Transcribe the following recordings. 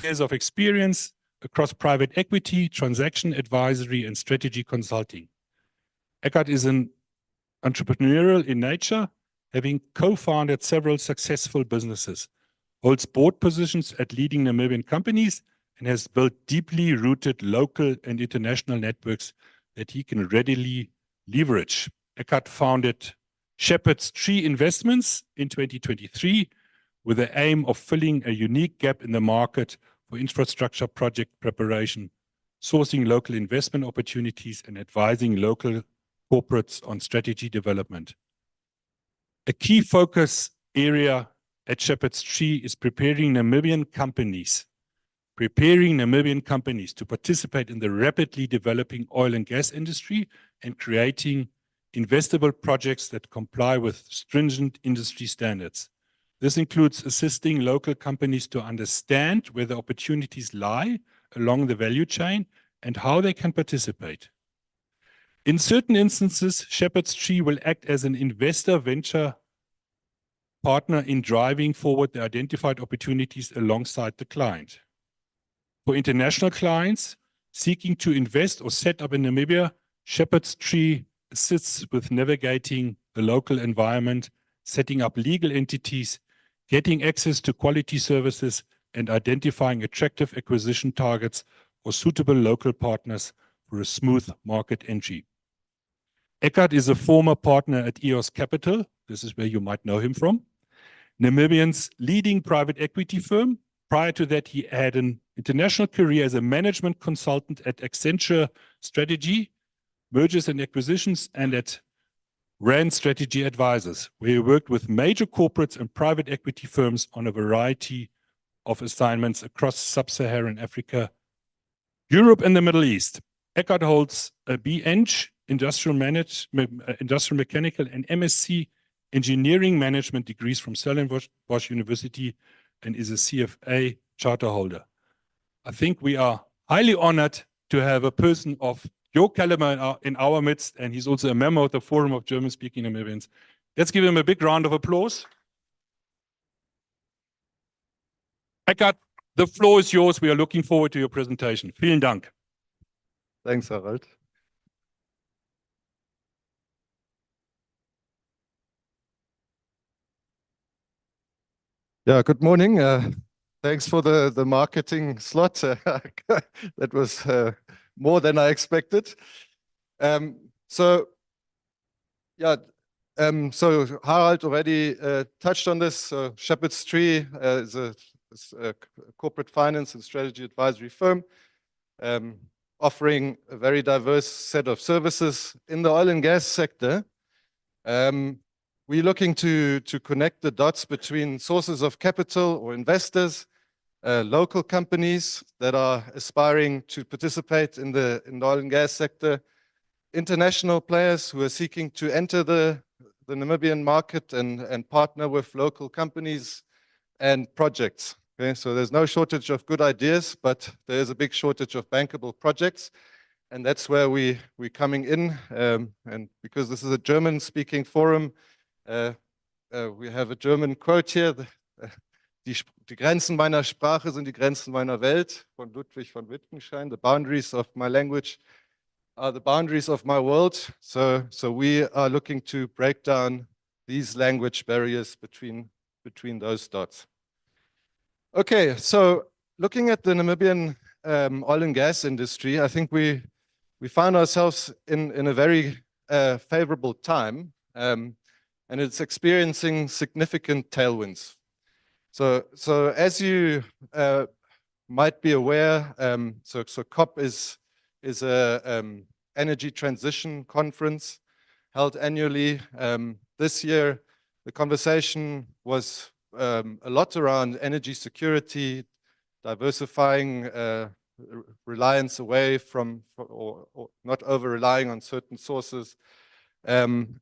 years of experience across private equity, transaction advisory, and strategy consulting. Ekkehard is an entrepreneurial in nature, having co-founded several successful businesses, holds board positions at leading Namibian companies, and has built deeply rooted local and international networks that he can readily leverage. Ekkehard founded Shepherd's Tree Investments in 2023 with the aim of filling a unique gap in the market for infrastructure project preparation, sourcing local investment opportunities, and advising local corporates on strategy development. A key focus area at Shepherd's Tree is preparing Namibian companies to participate in the rapidly developing oil and gas industry and creating investable projects that comply with stringent industry standards. This includes assisting local companies to understand where the opportunities lie along the value chain and how they can participate. In certain instances, Shepherd's Tree will act as an investor venture partner in driving forward the identified opportunities alongside the client. For international clients seeking to invest or set up in Namibia, Shepherd's Tree assists with navigating the local environment, setting up legal entities, getting access to quality services, and identifying attractive acquisition targets or suitable local partners for a smooth market entry. Ekkehard is a former partner at EOS Capital. This is where you might know him from. Namibian's leading private equity firm. Prior to that, he had an international career as a management consultant at Accenture Strategy, Mergers and Acquisitions, and at Rand Strategy Advisors, where he worked with major corporates and private equity firms on a variety of assignments across sub-Saharan Africa, Europe, and the Middle East. Ekkehard holds a BEng, Industrial Mechanical, and MSc Engineering Management degrees from Stellenbosch University and is a CFA charter holder. I think we are highly honored to have a person of your caliber in our midst, and he's also a member of the Forum of German-Speaking Namibians. Let's give him a big round of applause. Ekkehard, the floor is yours. We are looking forward to your presentation. Vielen Dank. Thanks, Harald. Yeah, good morning. Thanks for the marketing slot. That was more than I expected. So Harald already touched on this. Shepherd's Tree is a corporate finance and strategy advisory firm offering a very diverse set of services in the oil and gas sector. We're looking to connect the dots between sources of capital or investors, local companies that are aspiring to participate in the oil and gas sector, international players who are seeking to enter the Namibian market and partner with local companies and projects. Okay, so there's no shortage of good ideas, but there is a big shortage of bankable projects. And that's where we're coming in. And because this is a German-speaking forum, we have a German quote here. Die Grenzen meiner Sprache sind die Grenzen meiner Welt, von Ludwig von Wittgenstein. The boundaries of my language are the boundaries of my world. So we are looking to break down these language barriers between those dots. Okay, so looking at the Namibian oil and gas industry, I think we found ourselves in a very favorable time, and it's experiencing significant tailwinds. So as you might be aware, so COP is a energy transition conference held annually. This year, the conversation was a lot around energy security, diversifying reliance away from or not over relying on certain sources, and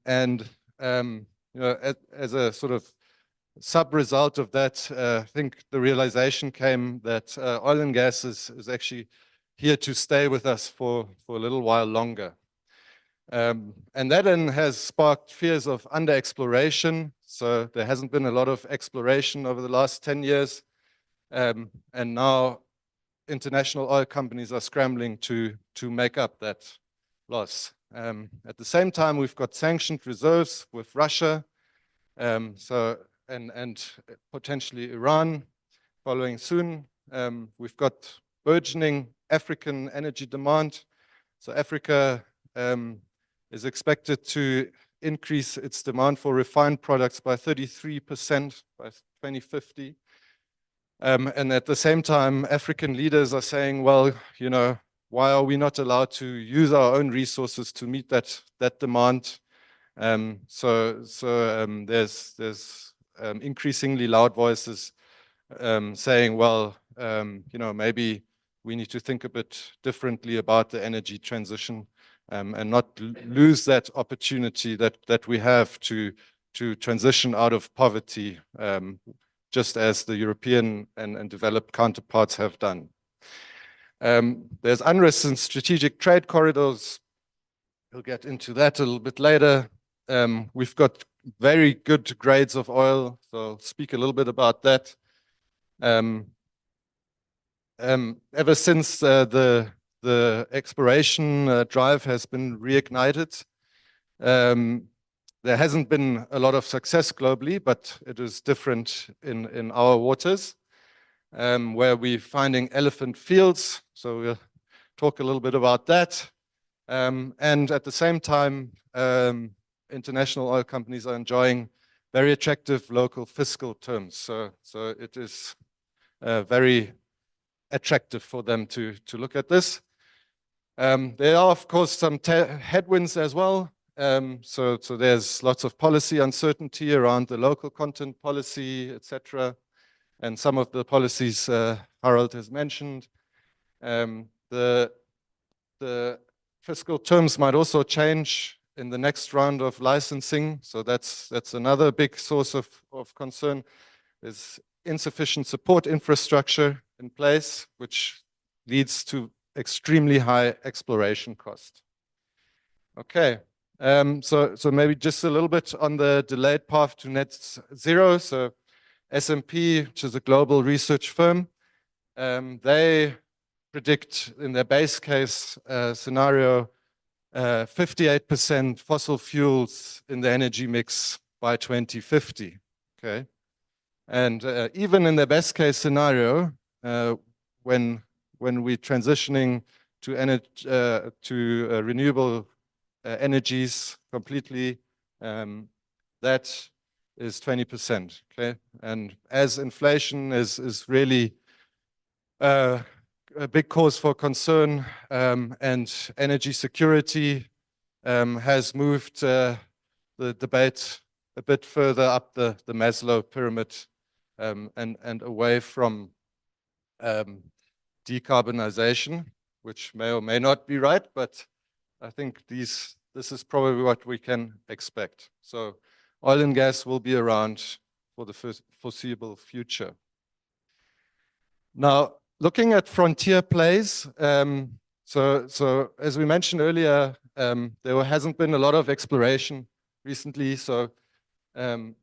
you know, as a sort of sub result of that, I think the realization came that oil and gas is actually here to stay with us for a little while longer. And that then has sparked fears of under-exploration. So there hasn't been a lot of exploration over the last 10 years. And now international oil companies are scrambling to make up that loss. At the same time, we've got sanctioned reserves with Russia, and potentially Iran following soon. We've got burgeoning African energy demand. So Africa is expected to increase its demand for refined products by 33% by 2050. And at the same time, African leaders are saying, well, you know, why are we not allowed to use our own resources to meet that demand? There's increasingly loud voices saying, well, you know, maybe we need to think a bit differently about the energy transition, and not lose that opportunity that we have to transition out of poverty, just as the European and developed counterparts have done. There's unrest in strategic trade corridors. We'll get into that a little bit later. We've got very good grades of oil, so I'll speak a little bit about that. Ever since the exploration drive has been reignited, there hasn't been a lot of success globally, but it is different in our waters, where we're finding elephant fields. So we'll talk a little bit about that. And at the same time, international oil companies are enjoying very attractive local fiscal terms. So it is very attractive for them to look at this. There are, of course, some headwinds as well. So there's lots of policy uncertainty around the local content policy, etc. And some of the policies Harald has mentioned. The fiscal terms might also change in the next round of licensing. So that's another big source of concern. There's insufficient support infrastructure in place, which leads to extremely high exploration cost. Okay, so maybe just a little bit on the delayed path to net zero. So S&P, which is a global research firm, they predict in their base case scenario 58% fossil fuels in the energy mix by 2050. Okay, and even in the best case scenario, when we're transitioning to renewable energies completely, that is 20%. Okay, and as inflation is really a big cause for concern, and energy security has moved the debate a bit further up the Maslow pyramid, and away from decarbonization, which may or may not be right, but I think this is probably what we can expect. So oil and gas will be around for the foreseeable future. Now, looking at frontier plays, so as we mentioned earlier, there hasn't been a lot of exploration recently. So there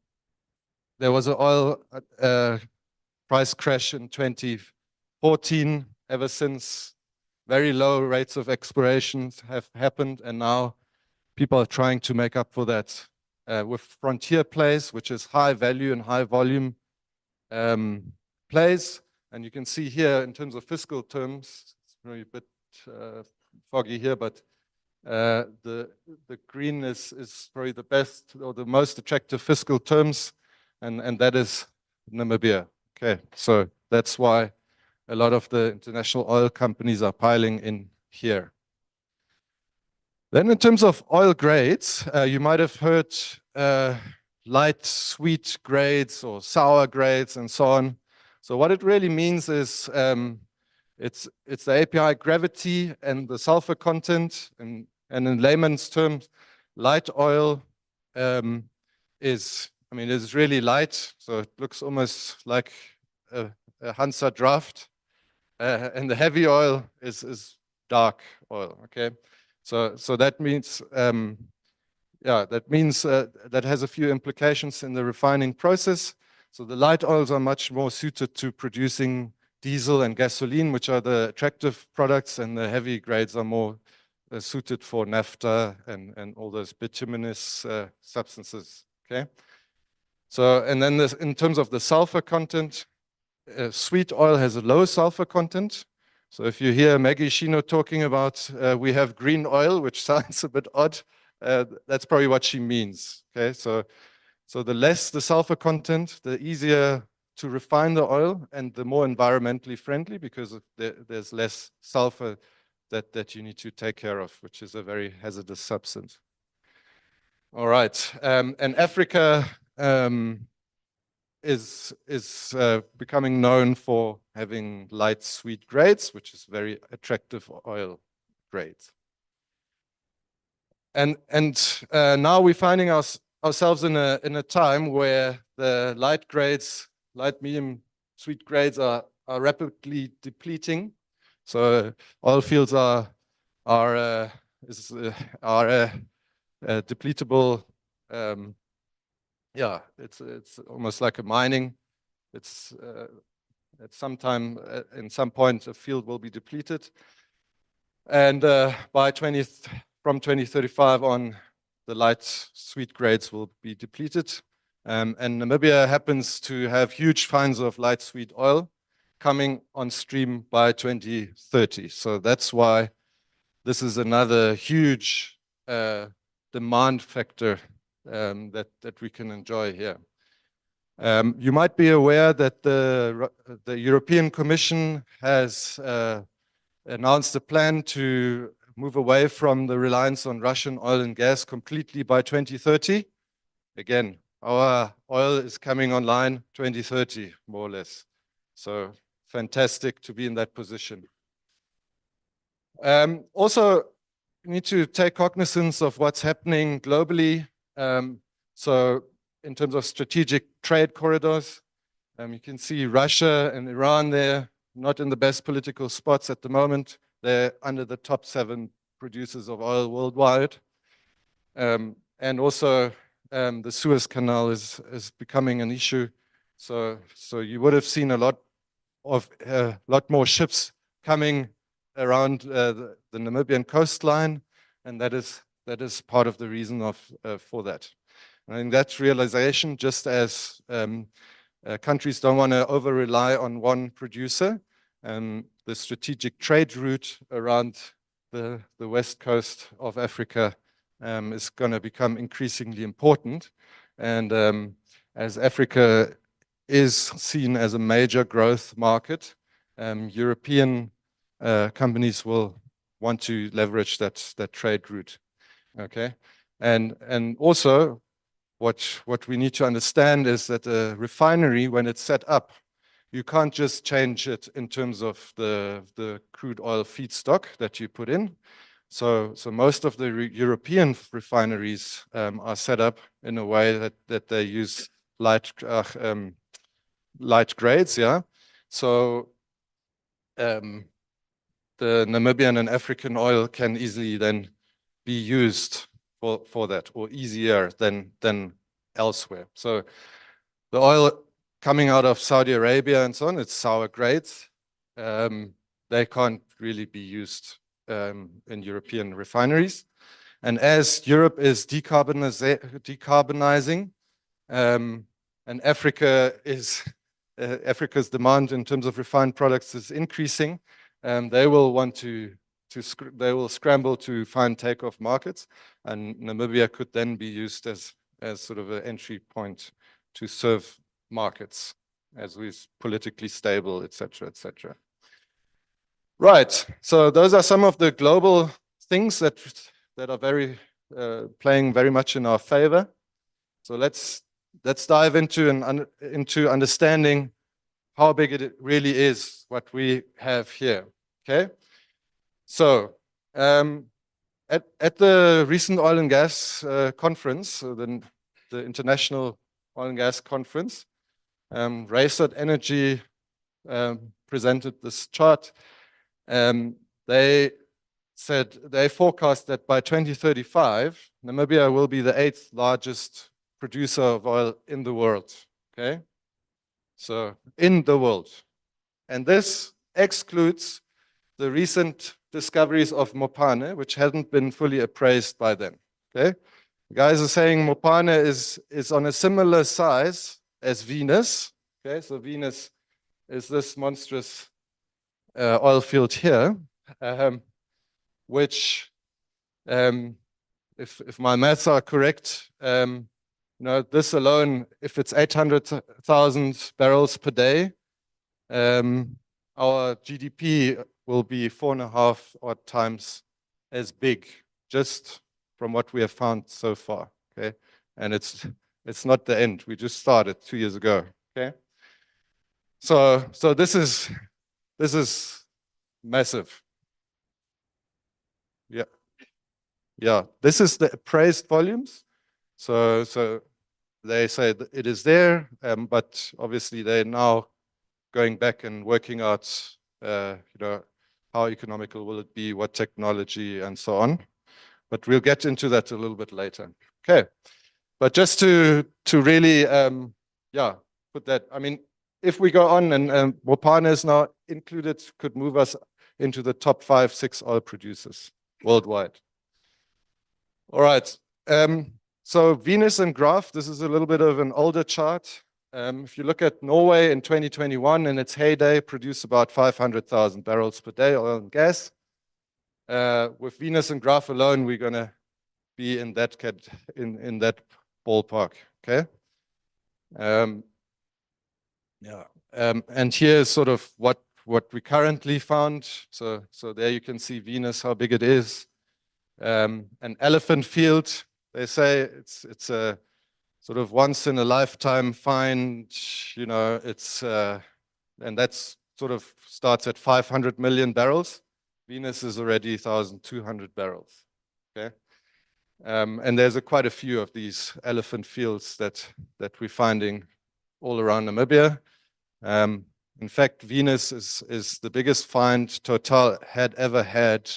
was an oil price crash in 2014. Ever since, very low rates of exploration have happened, and now people are trying to make up for that with frontier plays, which is high value and high volume plays. And you can see here in terms of fiscal terms, it's really a bit foggy here, but the green is probably the best or the most attractive fiscal terms, and that is Namibia. Okay, so that's why a lot of the international oil companies are piling in here. Then in terms of oil grades, you might have heard light sweet grades or sour grades and so on. So what it really means is it's the API gravity and the sulfur content, and in layman's terms, light oil is really light, so it looks almost like a Hansa draft, and the heavy oil is dark oil. Okay, so that means that has a few implications in the refining process. So the light oils are much more suited to producing diesel and gasoline, which are the attractive products, and the heavy grades are more suited for naphtha and all those bituminous substances. Okay. So, and then in terms of the sulfur content, sweet oil has a low sulfur content. So if you hear Maggie Shino talking about we have green oil, which sounds a bit odd, that's probably what she means. Okay, so the less the sulfur content, the easier to refine the oil and the more environmentally friendly, because there's less sulfur that you need to take care of, which is a very hazardous substance. All right, and Africa is becoming known for having light sweet grades, which is very attractive oil grades. And now we're finding ourselves in a time where the light grades, light medium sweet grades are rapidly depleting. So oil fields are depletable. Yeah, it's almost like a mining. It's at some time, in some point, a field will be depleted, and from 2035 on, the light sweet grades will be depleted. And Namibia happens to have huge finds of light sweet oil coming on stream by 2030. So that's why this is another huge demand factor that we can enjoy here. You might be aware that the European Commission has announced a plan to move away from the reliance on Russian oil and gas completely by 2030. Again, our oil is coming online 2030, more or less. So fantastic to be in that position. Also, we need to take cognizance of what's happening globally. So in terms of strategic trade corridors, you can see Russia and Iran there, not in the best political spots at the moment. They're under the top 7 producers of oil worldwide. And also the Suez Canal is becoming an issue. So you would have seen a lot more ships coming around the Namibian coastline, and that is part of the reason for that. I think that's realization, just as countries don't want to over-rely on one producer. The strategic trade route around the west coast of Africa is going to become increasingly important. And as Africa is seen as a major growth market, European companies will want to leverage that trade route. Okay, and also what we need to understand is that a refinery, when it's set up, you can't just change it in terms of the crude oil feedstock that you put in. So most of the European refineries are set up in a way that they use light grades. Yeah, so the Namibian and African oil can easily then be used for that, or easier than elsewhere. So the oil coming out of Saudi Arabia and so on, it's sour grades. They can't really be used in European refineries. And as Europe is decarbonizing, and Africa's demand in terms of refined products is increasing, they will want they will scramble to find takeoff markets, and Namibia could then be used as sort of an entry point to serve markets as we're politically stable, etc., etc. Right. So those are some of the global things that are playing very much in our favor. So let's dive into understanding how big it really is what we have here. Okay. So at the recent oil and gas conference, the International Oil and Gas Conference, Rayset Energy presented this chart. They said they forecast that by 2035, Namibia will be the 8th largest producer of oil in the world. Okay, so in the world. And this excludes the recent discoveries of Mopane, which hadn't been fully appraised by then. Okay, the guys are saying Mopane is on a similar size as Venus. Okay, so Venus is this monstrous oil field here, which, if my maths are correct, this alone, if it's 800,000 barrels per day, our GDP will be 4.5 odd times as big, just from what we have found so far. Okay, and it's not the end. We just started 2 years ago. Okay, so this is massive. Yeah, this is the appraised volumes. So they say that it is there, but obviously they're now going back and working out, how economical will it be, what technology, and so on. But we'll get into that a little bit later. Okay, but just to really, put that. I mean, if we go on and Mopane is now included, could move us into the top 5, 6 oil producers worldwide. All right. So Venus and graph, this is a little bit of an older chart. If you look at Norway in 2021, in its heyday, produced about 500,000 barrels per day oil and gas. With Venus and graph alone, we're going to be in that in that ballpark. Okay. And here's sort of what we currently found. So there you can see Venus, how big it is. An elephant field, they say it's a sort of once in a lifetime find, it's and that's sort of starts at 500 million barrels. Venus is already 1,200 barrels. Okay, and there's quite a few of these elephant fields that we're finding all around Namibia. In fact, Venus is the biggest find Total had ever had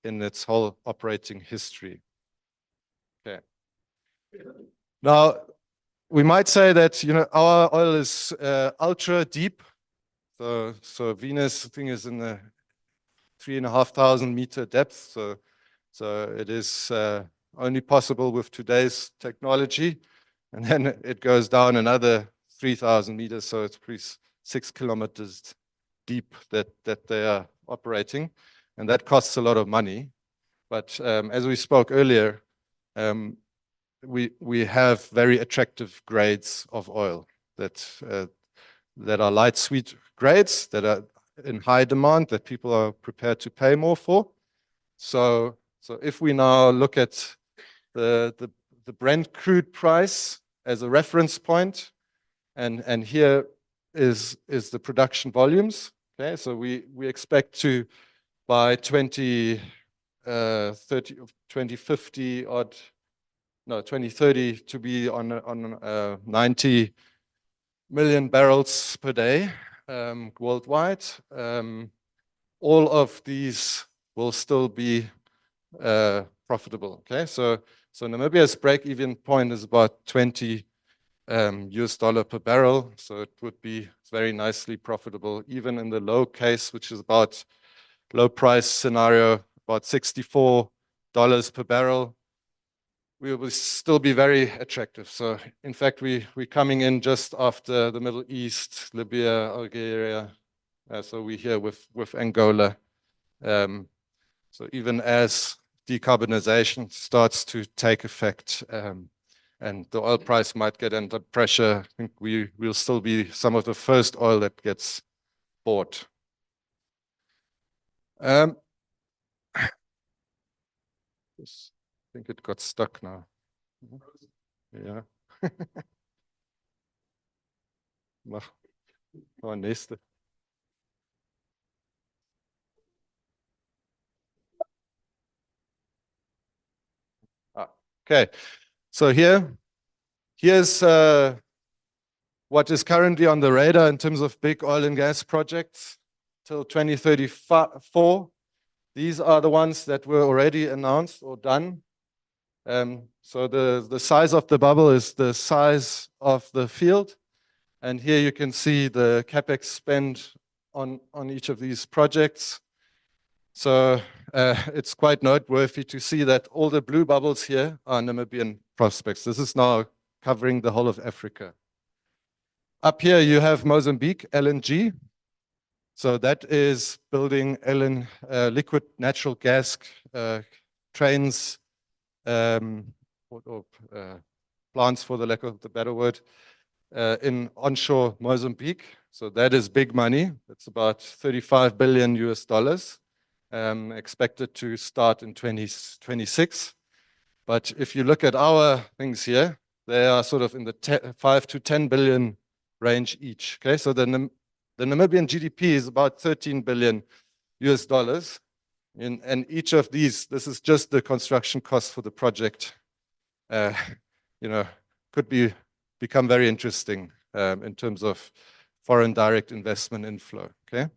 in its whole operating history. Okay. Now, we might say that our oil is ultra deep. So Venus, I think, is in the 3,500 meter depth. So it is only possible with today's technology, and then it goes down another 3,000 meters. So it's pretty 6 kilometers deep that they are operating. And that costs a lot of money. But as we spoke earlier, we have very attractive grades of oil that are light sweet grades that are in high demand, that people are prepared to pay more for. So if we now look at the Brent crude price as a reference point, and here is the production volumes. Okay, so we expect to, by 2030 to be on 90 million barrels per day worldwide. All of these will still be profitable. Okay, so Namibia's break-even point is about $20 per barrel. So it would be very nicely profitable, even in the low case, which is about low price scenario, about $64 per barrel. We will still be very attractive. So in fact, we're coming in just after the Middle East, Libya, Algeria. So we're here with Angola. So even as decarbonization starts to take effect, and the oil price might get under pressure, I think we will still be some of the first oil that gets bought. I think it got stuck now. Ja. Mach mal nächste. Okay, so here's what is currently on the radar in terms of big oil and gas projects till 2034. These are the ones that were already announced or done. So the size of the bubble is the size of the field. And here you can see the capex spend on each of these projects. So it's quite noteworthy to see that all the blue bubbles here are Namibian prospects. This is now covering the whole of Africa. Up here you have Mozambique, LNG. So that is building liquid natural gas trains, plants for the lack of the better word, in onshore Mozambique. So that is big money. It's about 35 billion US dollars, expected to start in 2026. But if you look at our things here, they are sort of in the 5 to 10 billion range each. Okay, so the Namibian GDP is about 13 billion US dollars. And each of these, this is just the construction cost for the project, could become very interesting in terms of foreign direct investment inflow. Okay.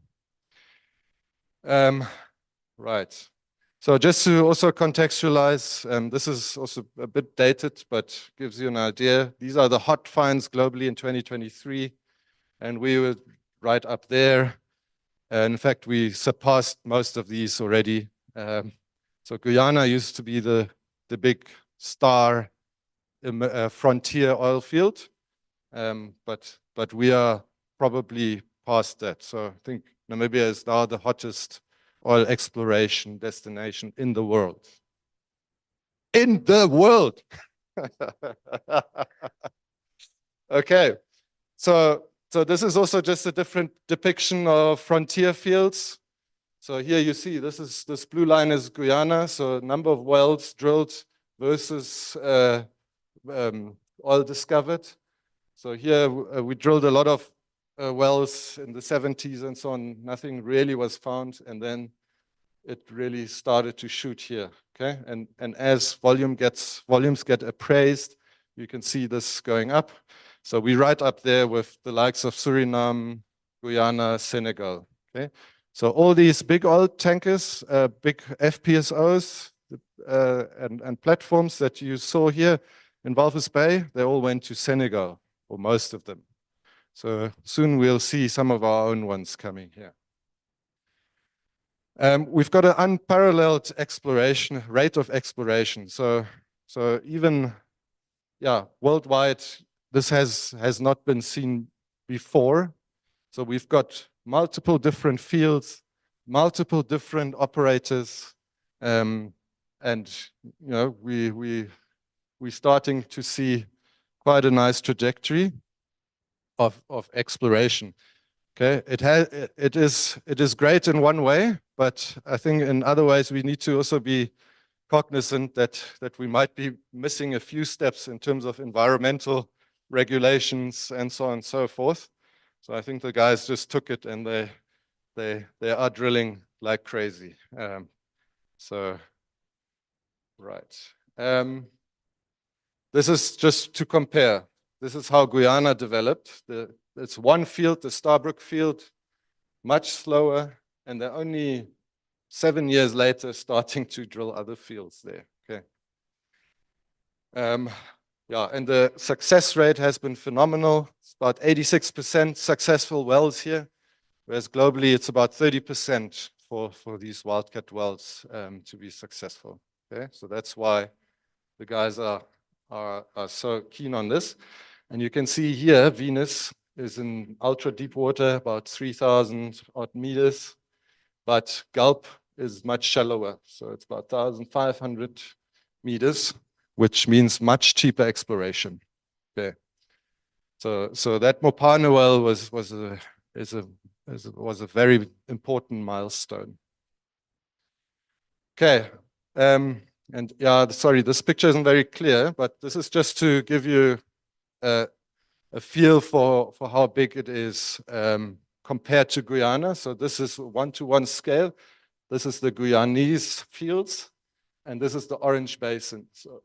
Right. So just to also contextualize, this is also a bit dated, but gives you an idea. These are the hot finds globally in 2023, and we were right up there. In fact, we surpassed most of these already. So Guyana used to be the big star frontier oil field, but we are probably past that. So I think Namibia is now the hottest oil exploration destination in the world. In the world! Okay, so this is also just a different depiction of frontier fields. So here you see this blue line is Guyana, so number of wells drilled versus oil discovered. So here we drilled a lot of wells in the 70s and so on. Nothing really was found, and then it really started to shoot here. Okay, and as volumes get appraised, you can see this going up. So we're right up there with the likes of Suriname, Guyana, Senegal. Okay, so all these big oil tankers, big FPSOs, and platforms that you saw here in Walvis Bay, they all went to Senegal, or most of them. So soon we'll see some of our own ones coming here. We've got an unparalleled exploration rate of exploration. So even worldwide, this has not been seen before. So we've got multiple different fields, multiple different operators, and we're starting to see quite a nice trajectory of exploration. Okay, it is great in one way, but I think in other ways we need to also be cognizant that we might be missing a few steps in terms of environmental regulations and so on and so forth. So I think the guys just took it and they are drilling like crazy. Right. This is just to compare. This is how Guyana developed. It's one field, the Starbrook field, much slower, and they're only 7 years later starting to drill other fields there. Okay. And the success rate has been phenomenal. It's about 86% successful wells here, whereas globally it's about 30% for these wildcat wells to be successful. Okay, so that's why the guys are so keen on this. And you can see here, Venus is in ultra deep water, about 3,000 odd meters, but Gulp is much shallower. So it's about 1,500 meters, which means much cheaper exploration. Okay. So that Mopane well was a very important milestone. Okay. And yeah, sorry, this picture isn't very clear, but this is just to give you a feel for how big it is compared to Guyana. So this is 1-to-1 scale. This is the Guyanese fields, and this is the Orange Basin. So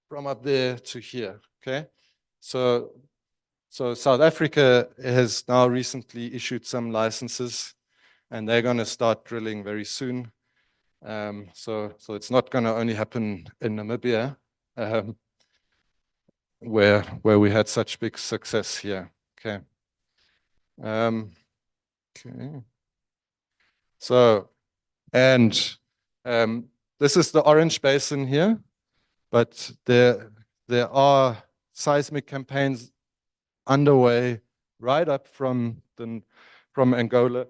from up there to here, okay? So South Africa has now recently issued some licenses, and they're going to start drilling very soon. So it's not going to only happen in Namibia, where we had such big success here. Okay. Okay. So, and this is the Orange Basin here, but there are seismic campaigns underway right up from Angola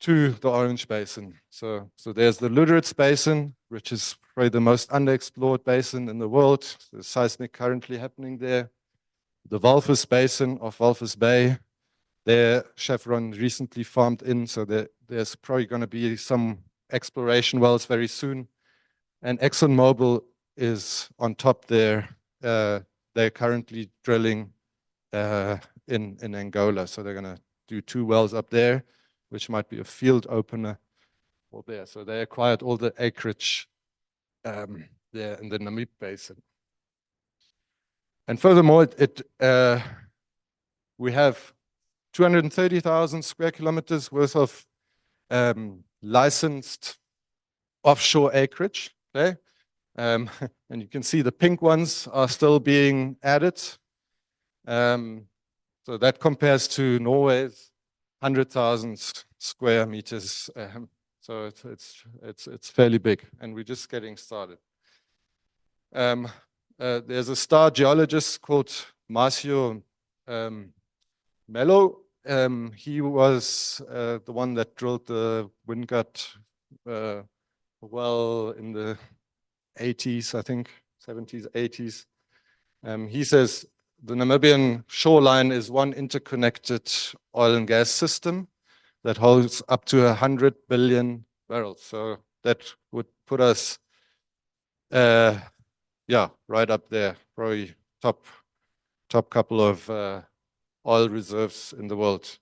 to the Orange Basin. So there's the Lüderitz Basin, which is probably the most underexplored basin in the world. There's seismic currently happening there. The Walvis Basin of Walvis Bay, there Chevron recently farmed in, so there's probably going to be some exploration wells very soon. And ExxonMobil is on top there. They're currently drilling in Angola, so they're going to do 2 wells up there, which might be a field opener or there. So they acquired all the acreage there in the Namib Basin. And furthermore, we have 230,000 square kilometers worth of licensed offshore acreage. Okay? And you can see the pink ones are still being added. So that compares to Norway's 100,000 square meters. So it's fairly big, and we're just getting started. There's a star geologist called Marcio Mello. He was the one that drilled the Wingard well in the 80s, I think, 70s, 80s. He says the Namibian shoreline is one interconnected oil and gas system that holds up to 100 billion barrels. So that would put us, right up there, probably top couple of oil reserves in the world.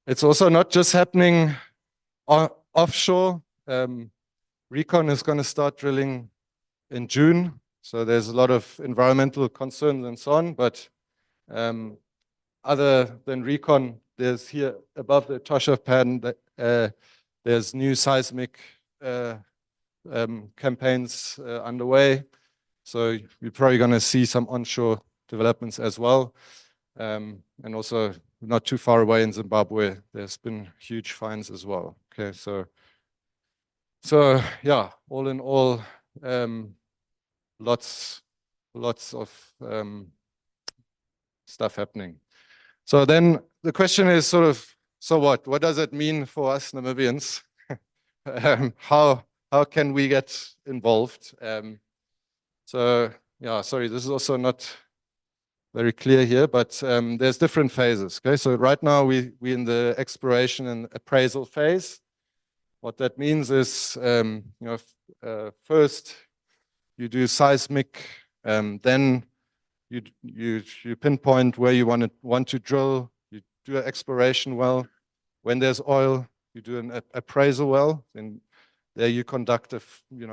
It's also not just happening offshore. Recon is going to start drilling in June. So there's a lot of environmental concerns and so on, but other than Recon, there's here above the Toshav pad, there's new seismic campaigns underway. So you're probably going to see some onshore developments as well. And also not too far away in Zimbabwe, there's been huge finds as well. Okay, so yeah, all in all, lots of stuff happening. So then the question is sort of, so what? What does it mean for us Namibians? How can we get involved? So yeah, sorry, this is also not very clear here, but there's different phases. Okay, so right now we're in the exploration and appraisal phase. What that means is, first you do seismic, then you pinpoint where you want to drill. You do an exploration well. When there's oil, you do an appraisal well, and there you conduct a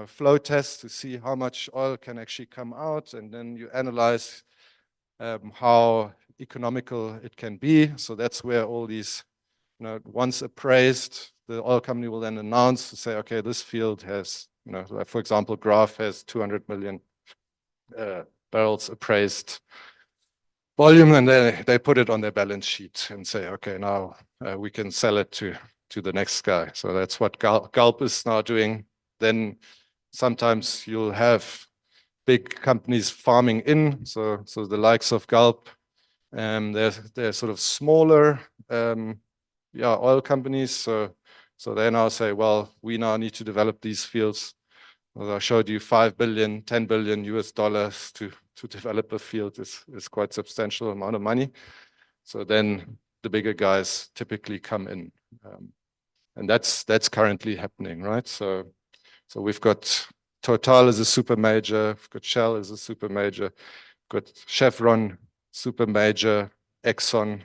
flow test to see how much oil can actually come out, and then you analyze how economical it can be. So that's where all these, once appraised, the oil company will then announce to say, okay, this field has, for example, Graph has 200 million barrels appraised volume, and they put it on their balance sheet and say, okay, now we can sell it to the next guy. So that's what Gulp is now doing. Then sometimes you'll have big companies farming in, so the likes of Gulp, they're sort of smaller oil companies. So they now say, well, we now need to develop these fields. As I showed you, $5 billion, $10 billion US dollars to develop a field is quite substantial amount of money. So then the bigger guys typically come in, and that's currently happening, right? So we've got Total as a super major, we've got Shell as a super major, we've got Chevron, super major, Exxon,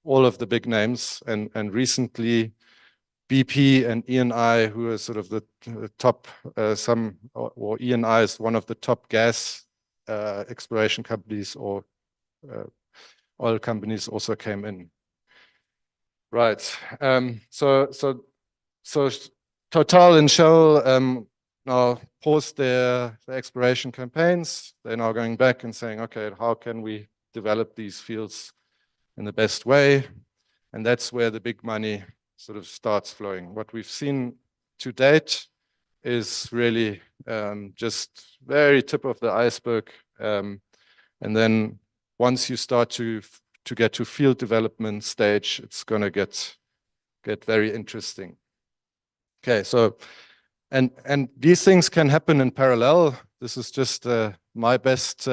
all of the big names, and recently BP and Eni, who are sort of the top, or Eni is one of the top gas exploration companies or oil companies, also came in. Right. So Total and Shell now paused their exploration campaigns. They're now going back and saying, okay, how can we develop these fields in the best way? And that's where the big money sort of starts flowing. What we've seen to date is really just very tip of the iceberg. And then once you start to get to field development stage, it's going to get very interesting. Okay, so and these things can happen in parallel. This is just my best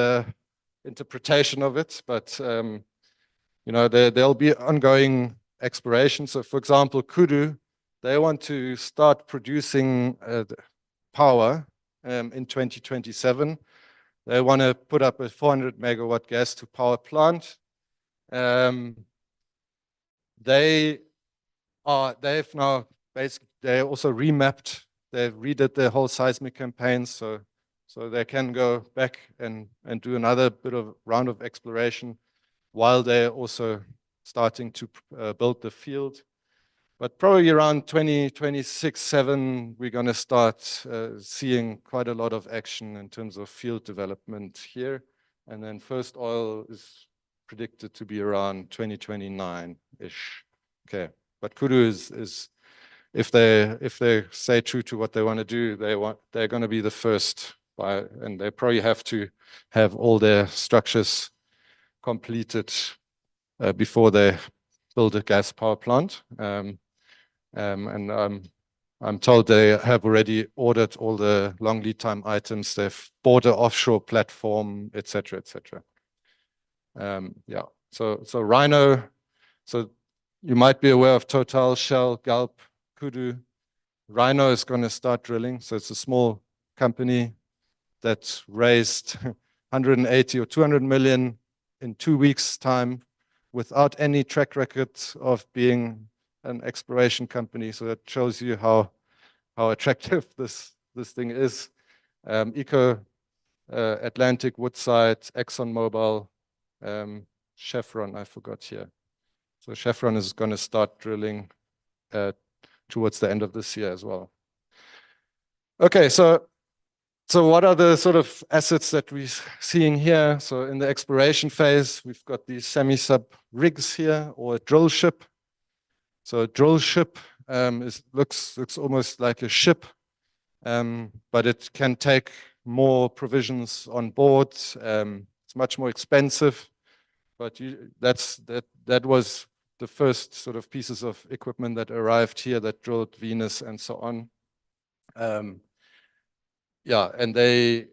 interpretation of it, but you know, there'll be ongoing exploration. So, for example, Kudu, they want to start producing power in 2027. They want to put up a 400 megawatt gas to power plant. They've now basically, they also remapped, they've redid their whole seismic campaigns, so they can go back and do another bit of round of exploration while they're also starting to build the field. But probably around 2026-7, we're going to start seeing quite a lot of action in terms of field development here. And then first oil is predicted to be around 2029-ish. Okay, but Kudu is if they stay true to what they want to do, they're going to be the first and they probably have to have all their structures completed before they build a gas power plant. And I'm told they have already ordered all the long lead time items. They've bought an offshore platform, etc., etc. Yeah. So Rhino. So you might be aware of Total, Shell, Galp, Kudu. Rhino is going to start drilling. So it's a small company that raised 180 or 200 million in 2 weeks' time without any track record of being an exploration company. So that shows you how attractive this thing is. Eco, Atlantic, Woodside, ExxonMobil, Chevron, I forgot here. So Chevron is going to start drilling towards the end of this year as well. Okay, so what are the sort of assets that we're seeing here? So in the exploration phase, we've got these semi-sub rigs here, or a drill ship. So a drill ship looks almost like a ship, but it can take more provisions on board. It's much more expensive, but that was the first sort of pieces of equipment that arrived here that drilled Venus and so on. Yeah, and then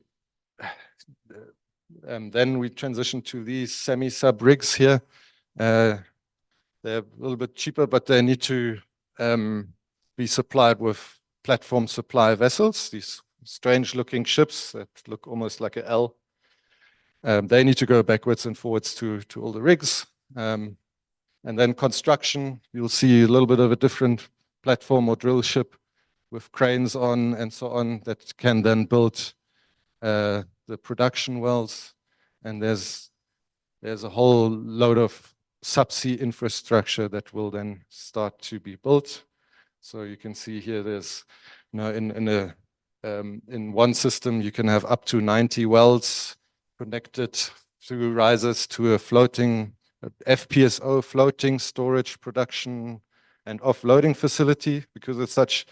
we transitioned to these semi-sub rigs here. They're a little bit cheaper, but they need to be supplied with platform supply vessels, these strange-looking ships that look almost like an L. They need to go backwards and forwards to all the rigs. And then construction, you'll see a little bit of a different platform or drill ship with cranes on and so on that can then build the production wells. And there's a whole load of subsea infrastructure that will then start to be built. So you can see here there's, you know, in one system you can have up to 90 wells connected through risers to a floating FPSO, floating storage, production and offloading facility. Because it's such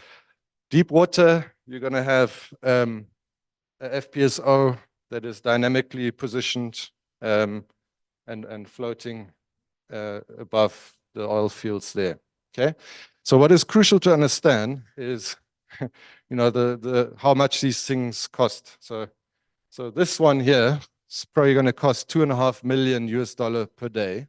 deep water, you're going to have a FPSO that is dynamically positioned and floating above the oil fields there. Okay, so what is crucial to understand is, you know, how much these things cost. So this one here is probably going to cost $2.5 million per day.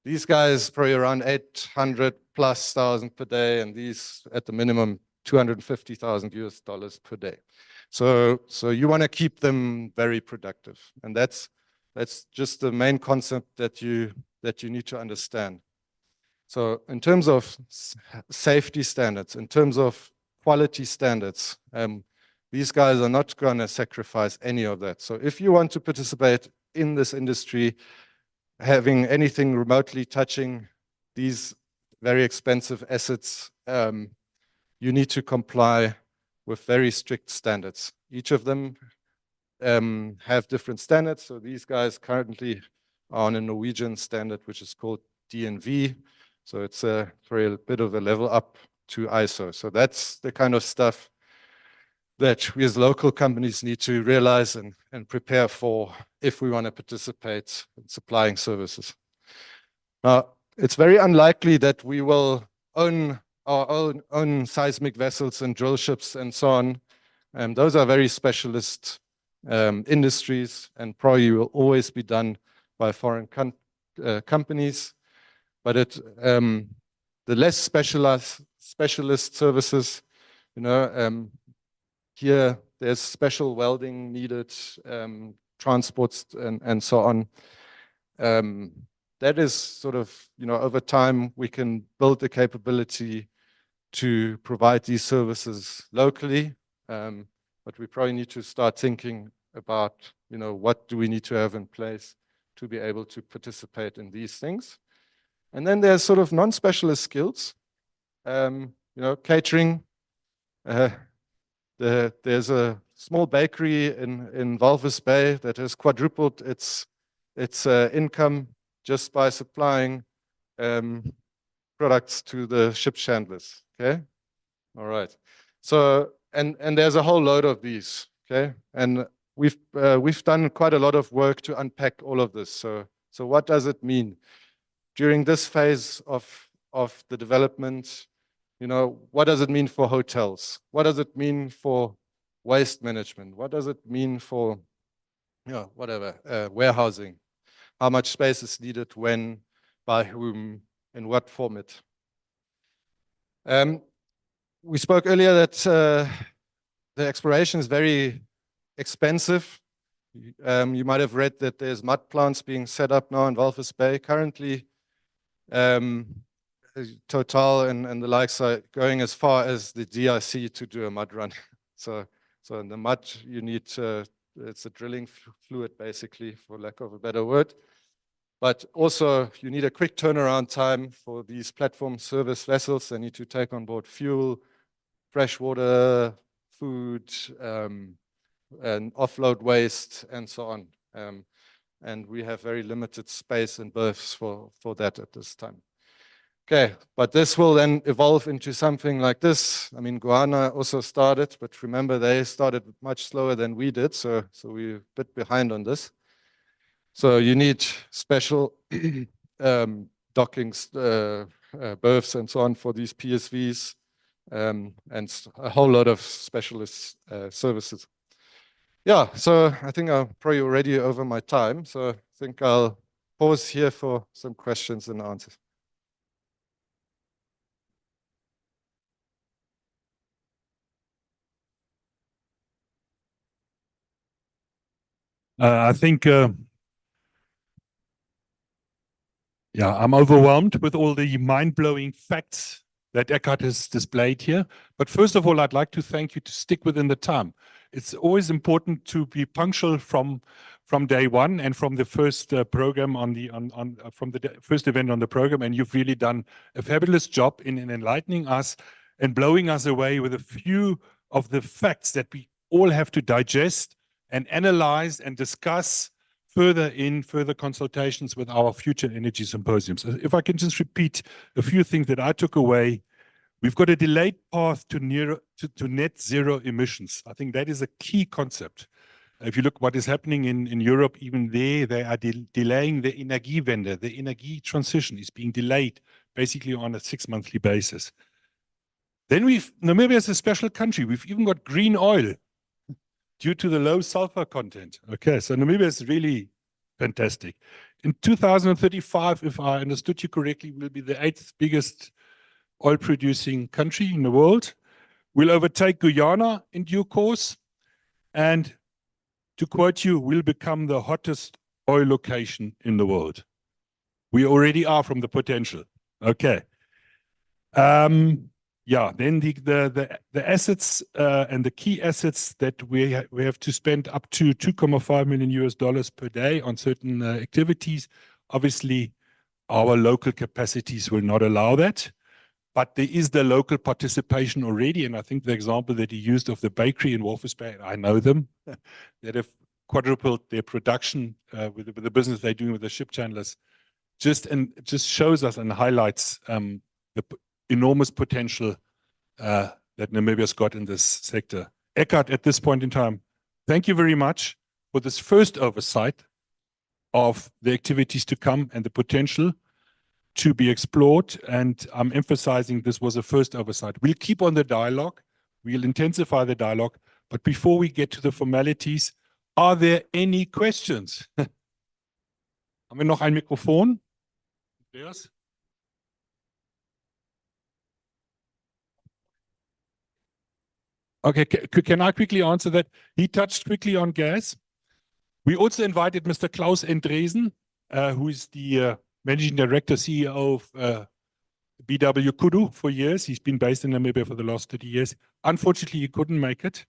These guys probably around 800,000+ per day, and these at the minimum $250,000 per day. So you want to keep them very productive, and that's just the main concept that you need to understand. So in terms of safety standards, in terms of quality standards, these guys are not going to sacrifice any of that. So if you want to participate in this industry, having anything remotely touching these very expensive assets, you need to comply with very strict standards. Each of them have different standards. So these guys currently are on a Norwegian standard, which is called DNV. So it's for a bit of a level up to ISO. So that's the kind of stuff that we as local companies need to realize and prepare for if we want to participate in supplying services. Now, it's very unlikely that we will own our own seismic vessels and drill ships and so on. Those are very specialist industries, and probably will always be done by foreign companies. But the less specialist services, you know, here there's special welding needed, transports and so on. That is sort of, you know, over time we can build the capability to provide these services locally. But we probably need to start thinking about, you know, what do we need to have in place to be able to participate in these things. And then there's sort of non-specialist skills, you know, catering. There's a small bakery in Walvis Bay that has quadrupled its income just by supplying products to the ship chandlers. Okay, all right. So and there's a whole load of these. Okay, and we've done quite a lot of work to unpack all of this. So what does it mean during this phase of the development? You know, what does it mean for hotels? What does it mean for waste management? What does it mean for, you know, whatever, warehousing? How much space is needed, when, by whom, in what format? We spoke earlier that the exploration is very expensive. You might have read that there's mud plants being set up now in Walvis Bay currently. Total and the likes are going as far as the DRC to do a mud run. So in the mud you need it's a drilling fluid basically, for lack of a better word. But also you need a quick turnaround time for these platform service vessels. They need to take on board fuel, fresh water, food, and offload waste and so on. And we have very limited space and berths for that at this time. Okay, but this will then evolve into something like this. I mean, Guyana also started, but remember they started much slower than we did, so we're a bit behind on this. So you need special dockings, berths and so on for these PSVs, and a whole lot of specialist services. Yeah, so I think I'm probably already over my time, so I think I'll pause here for some questions and answers. I think, yeah, I'm overwhelmed with all the mind-blowing facts that Ekkehard has displayed here. But first of all, I'd like to thank you to stick within the time. It's always important to be punctual from day one and from the first program from the first event on the program. And you've really done a fabulous job in enlightening us and blowing us away with a few of the facts that we all have to digest and analyze and discuss further in further consultations with our future energy symposiums. If I can just repeat a few things that I took away. We've got a delayed path to net zero emissions. I think that is a key concept. If you look what is happening in Europe, even there, they are delaying the Energiewende. The energy transition is being delayed basically on a 6-monthly basis. Then Namibia is a special country. We've even got green oil due to the low sulfur content. Okay, so Namibia is really fantastic. In 2035, if I understood you correctly, we'll be the 8th biggest oil-producing country in the world. We'll overtake Guyana in due course. And to quote you, we'll become the hottest oil location in the world. We already are from the potential. Okay. Yeah, then the assets and the key assets that we have to spend up to $2.5 million per day on certain activities. Obviously, our local capacities will not allow that. But there is the local participation already, and I think the example that he used of the bakery in Walvis Bay, I know them, that have quadrupled their production with the business they're doing with the ship chandlers. just shows us and highlights the enormous potential that Namibia's got in this sector. Ekkehard, at this point in time, thank you very much for this first oversight of the activities to come and the potential to be explored. And I'm emphasizing this was a first oversight. We'll keep on the dialogue. We'll intensify the dialogue. But before we get to the formalities, are there any questions? Haben wir noch ein Mikrofon? Andreas? Okay, can I quickly answer that? He touched quickly on gas. We also invited Mr. Klaus Endresen, who is the Managing Director, CEO of BW Kudu for years. He's been based in Namibia for the last 30 years. Unfortunately, he couldn't make it.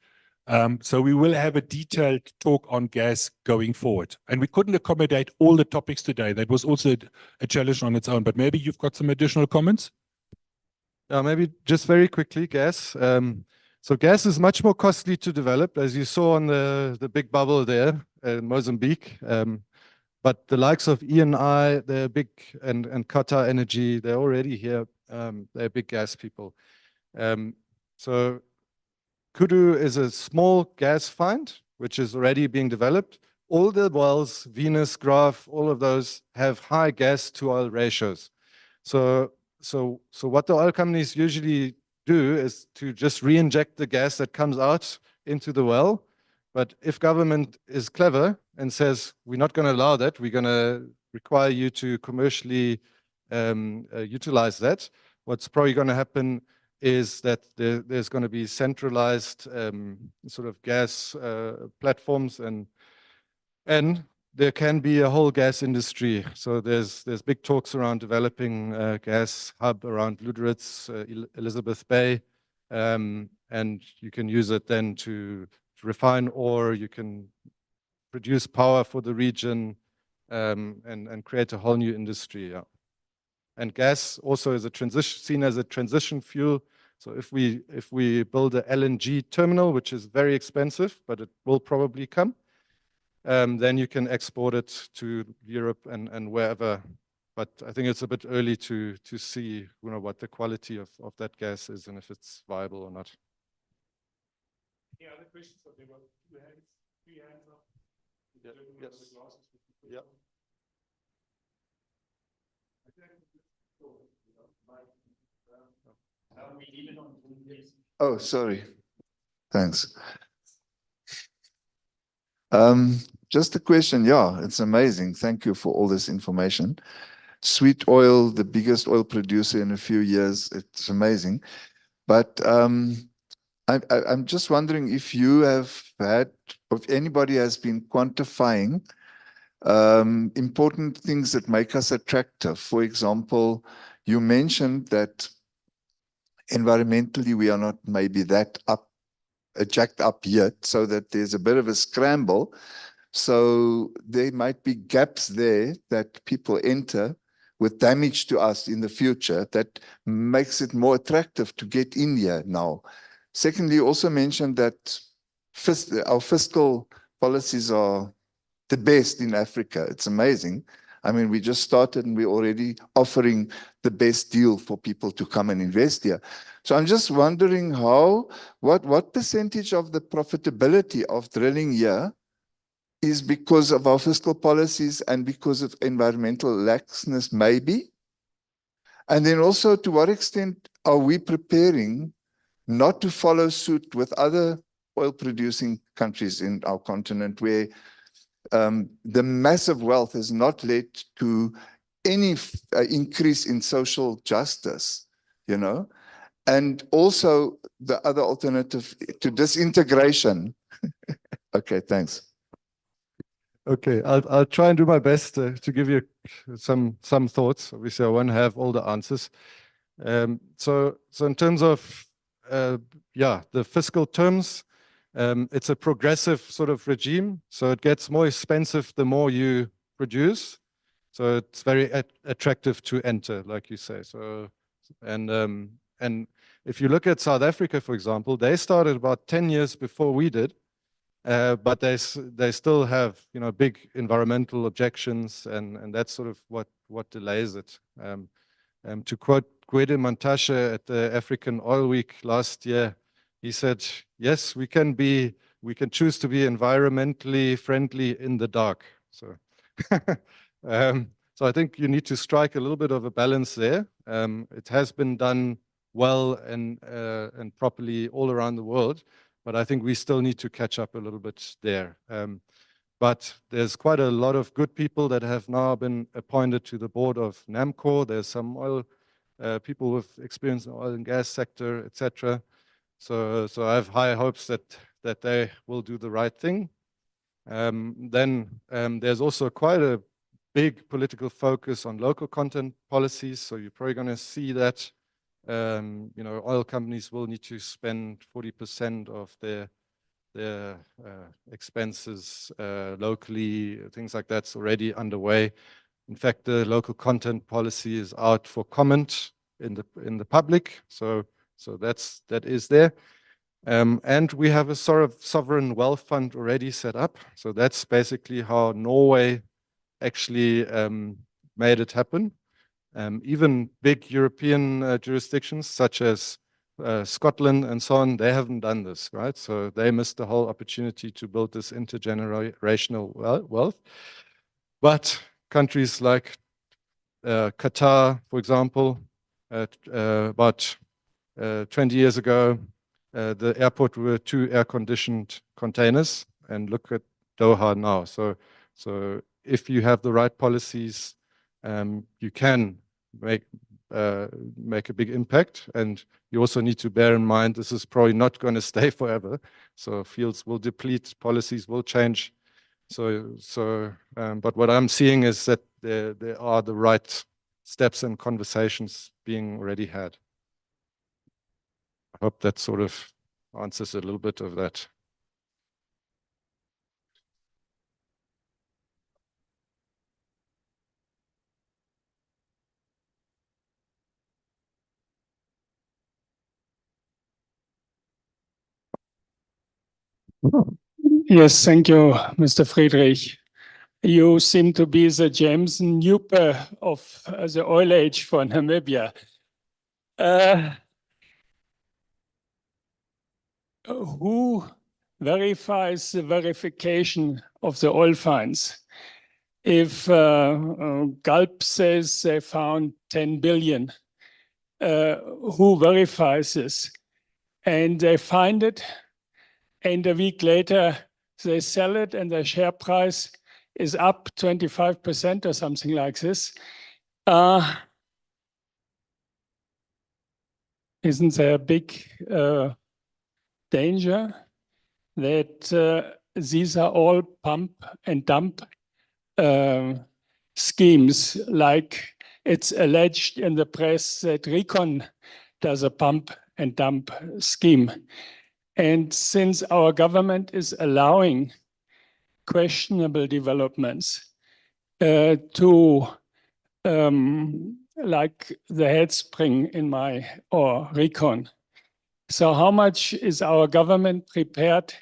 So we will have a detailed talk on gas going forward. And we couldn't accommodate all the topics today. That was also a challenge on its own. But maybe you've got some additional comments? Maybe just very quickly, gas. So gas is much more costly to develop, as you saw on the big bubble there in Mozambique. But the likes of Eni, they're big, and Qatar Energy, they're already here. They're big gas people. So Kudu is a small gas find, which is already being developed. All the wells, Venus, Graph, all of those have high gas to oil ratios. So what the oil companies usually do is to just re-inject the gas that comes out into the well. But if government is clever and says, we're not going to allow that, we're going to require you to commercially utilize that, what's probably going to happen is that there's going to be centralized sort of gas platforms, and there can be a whole gas industry. So there's big talks around developing a gas hub around Luderitz, Elizabeth Bay, and you can use it then to refine ore, you can produce power for the region, and create a whole new industry. Yeah. And gas also is seen as a transition fuel. So if we build a LNG terminal, which is very expensive, but it will probably come, then you can export it to Europe and wherever. But I think it's a bit early to see, what the quality of that gas is and if it's viable or not. Any other questions? So there were three hands up. Yes. Yeah. Oh, sorry. Thanks. Just a question. Yeah, it's amazing. Thank you for all this information. Sweet oil, the biggest oil producer in a few years. It's amazing. But I'm just wondering if you have had, if anybody has been quantifying important things that make us attractive. For example, you mentioned that environmentally we are not maybe that jacked up yet, so that there's a bit of a scramble. So there might be gaps there that people enter with damage to us in the future that makes it more attractive to get in here now. Secondly, you also mentioned that our fiscal policies are the best in Africa. It's amazing. I mean, we just started and we're already offering the best deal for people to come and invest here. So I'm just wondering what percentage of the profitability of drilling here is because of our fiscal policies and because of environmental laxness, maybe? And then also, to what extent are we preparing not to follow suit with other oil-producing countries in our continent where the massive wealth has not led to any increase in social justice, and also the other alternative to disintegration. Okay, thanks. Okay, I'll try and do my best to give you some thoughts. Obviously, I won't have all the answers. So in terms of the fiscal terms, it's a progressive sort of regime. So it gets more expensive the more you produce. So it's very attractive to enter, like you say. So and if you look at South Africa, for example, they started about 10 years before we did. But they still have big environmental objections, and that's sort of what what delays it. To quote Gwede Mantashe at the African Oil Week last year, he said, yes, we can choose to be environmentally friendly in the dark. So, so I think you need to strike a little bit of a balance there. It has been done well and properly all around the world, but I think we still need to catch up a little bit there. But there's quite a lot of good people that have now been appointed to the board of NAMCOR. There's some oil people with experience in the oil and gas sector, etc. So I have high hopes that they will do the right thing. Then there's also quite a big political focus on local content policies. So you're probably going to see that oil companies will need to spend 40% of their expenses locally, things like that's already underway. In fact, the local content policy is out for comment in the public. So that is there. And we have a sort of sovereign wealth fund already set up. So that's basically how Norway actually made it happen. Even big European jurisdictions such as Scotland and so on, they haven't done this, right? So they missed the whole opportunity to build this intergenerational wealth. But countries like Qatar, for example, about 20 years ago, the airport were 2 air-conditioned containers, and look at Doha now. So if you have the right policies, you can make a big impact. And you also need to bear in mind this is probably not going to stay forever. So fields will deplete, policies will change. But what I'm seeing is that there are the right steps and conversations being already had. I hope that sort of answers a little bit of that. Yes, thank you, Mr. Friedrich. You seem to be the James Newper of the oil age for Namibia. Who verifies the verification of the oil finds? If Gulp says they found 10 billion, who verifies this? And they find it, and a week later they sell it, and the share price is up 25% or something like this. Isn't there a big danger that these are all pump and dump schemes, like it's alleged in the press that Recon does a pump and dump scheme? And since our government is allowing questionable developments to like the head spring or Recon. So how much is our government prepared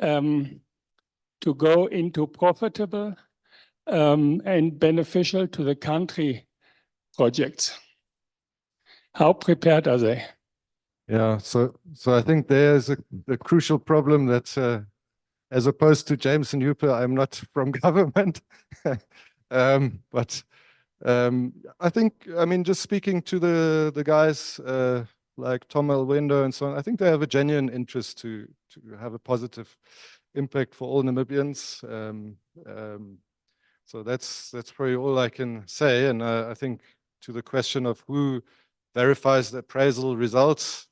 to go into profitable and beneficial to the country projects? How prepared are they? Yeah, so I think there's a crucial problem that as opposed to James and Newper, I'm not from government. But I think, I mean, just speaking to the guys like Tom Elwendo and so on, I think they have a genuine interest to have a positive impact for all Namibians. So that's probably all I can say. And I think to the question of who verifies the appraisal results,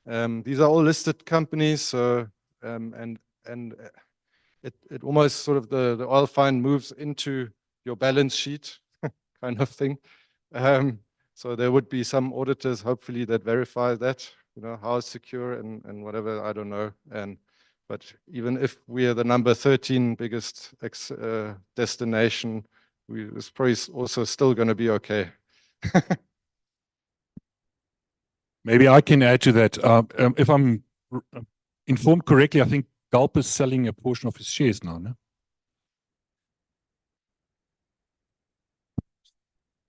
these are all listed companies. So and it almost sort of the oil find moves into your balance sheet kind of thing. So there would be some auditors, hopefully, that verify that, how secure and whatever, I don't know. But even if we are the number 13 biggest destination, it's probably also still going to be okay. Maybe I can add to that. If I'm informed correctly, I think Gulp is selling a portion of his shares now, no?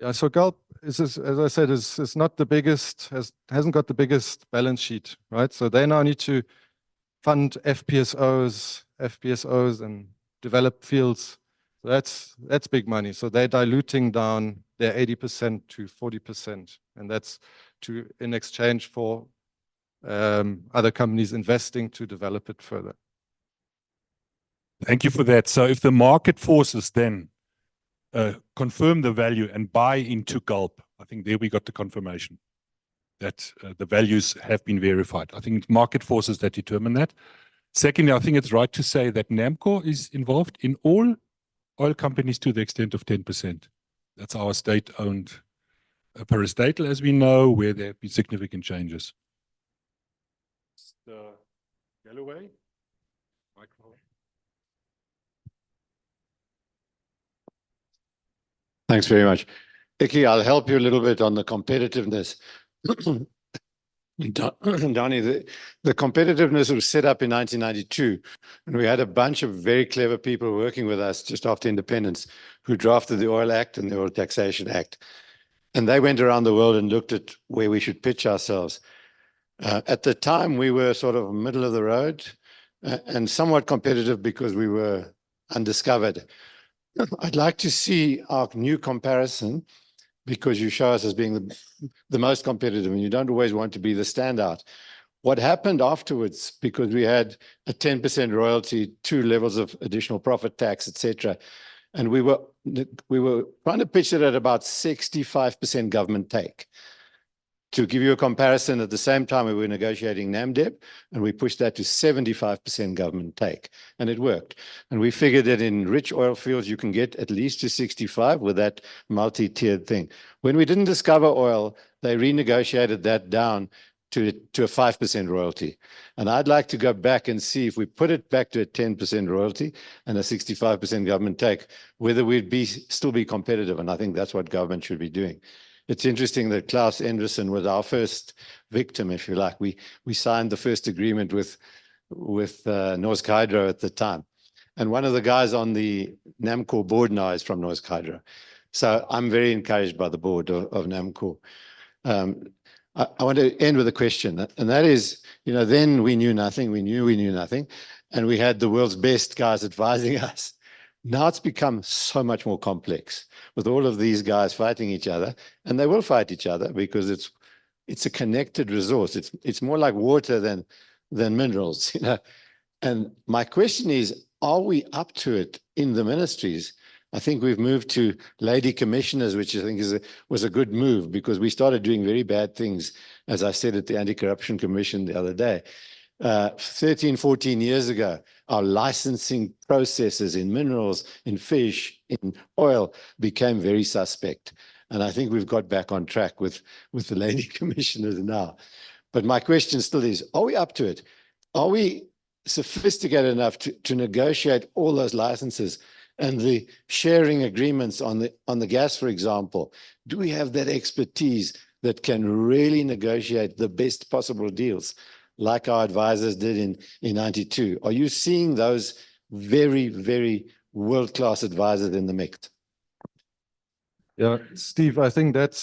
Yeah, so Gulp is, as I said, is not the biggest, hasn't got the biggest balance sheet, right? So they now need to fund FPSOs and develop fields. So that's big money. So they're diluting down their 80% to 40%, and that's in exchange for other companies investing to develop it further. Thank you for that. So if the market forces then confirm the value and buy into Gulp, I think there we got the confirmation that the values have been verified. I think it's market forces that determine that. Secondly, I think it's right to say that NAMCO is involved in all oil companies to the extent of 10%. That's our state-owned parastatal, as we know, where there have been significant changes. The Galloway microphone. Thanks very much. Ikkie, I'll help you a little bit on the competitiveness. Donnie, the competitiveness was set up in 1992, and we had a bunch of very clever people working with us just after independence who drafted the Oil Act and the Oil Taxation Act. And they went around the world and looked at where we should pitch ourselves. At the time, we were sort of middle of the road and somewhat competitive because we were undiscovered. I'd like to see our new comparison, because you show us as being the most competitive, and you don't always want to be the standout. What happened afterwards, because we had a 10% royalty, 2 levels of additional profit tax, etc., and we were trying to pitch it at about 65% government take. To give you a comparison, at the same time, we were negotiating NAMDEP, and we pushed that to 75% government take, and it worked. And we figured that in rich oil fields, you can get at least to 65 with that multi-tiered thing. When we didn't discover oil, they renegotiated that down to a 5% royalty. And I'd like to go back and see if we put it back to a 10% royalty and a 65% government take, whether we'd still be competitive. And I think that's what government should be doing. It's interesting that Klaus Anderson was our first victim, if you like. We signed the first agreement with Norsk Hydro at the time. And one of the guys on the NAMCO board now is from Norsk Hydro. So I'm very encouraged by the board of NAMCO. I want to end with a question, and that is, then we knew nothing. We knew nothing. And we had the world's best guys advising us. Now it's become so much more complex with all of these guys fighting each other, and they will fight each other because it's a connected resource. It's more like water than minerals, And my question is, are we up to it in the ministries? I think we've moved to lady commissioners, which I think was a good move, because we started doing very bad things, as I said at the Anti-Corruption Commission the other day. 13, 14 years ago, our licensing processes in minerals, in fish, in oil became very suspect. And I think we've got back on track with the lady commissioners now. But my question still is, are we up to it? Are we sophisticated enough to negotiate all those licenses and the sharing agreements on the gas, for example? Do we have that expertise that can really negotiate the best possible deals, like our advisors did in 92? Are you seeing those very, very world-class advisors in the mix? Yeah, Steve, I think that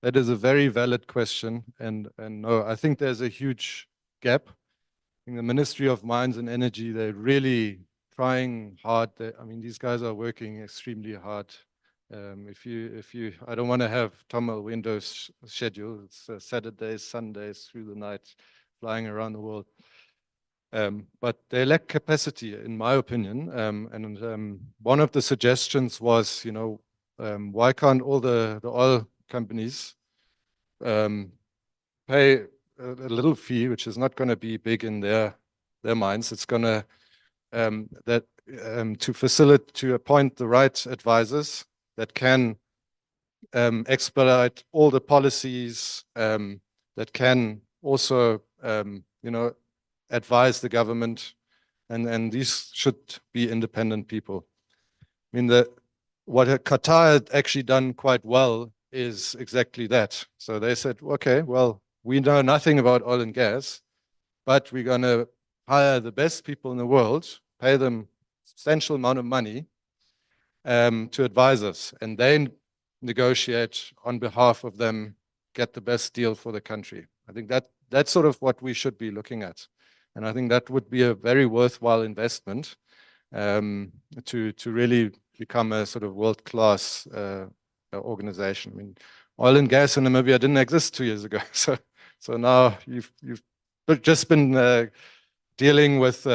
is a very valid question. And no, I think there's a huge gap. In the Ministry of Mines and Energy, they're really trying hard. I mean, these guys are working extremely hard. I don't want to have Tom Windows schedule. It's Saturdays, Sundays, through the night, flying around the world. But they lack capacity, in my opinion. And one of the suggestions was, why can't all the oil companies pay a little fee, which is not going to be big in their minds. It's going to to appoint the right advisors that can expedite all the policies, that can also advise the government, and these should be independent people. I mean, what Qatar had actually done quite well is exactly that. So they said, okay, well, we know nothing about oil and gas, but we're going to hire the best people in the world, pay them a substantial amount of money to advise us. And then negotiate on behalf of them, get the best deal for the country. I think that's sort of what we should be looking at. And I think that would be a very worthwhile investment to really become a sort of world-class organization. I mean, oil and gas in Namibia didn't exist 2 years ago. So now you've just been dealing with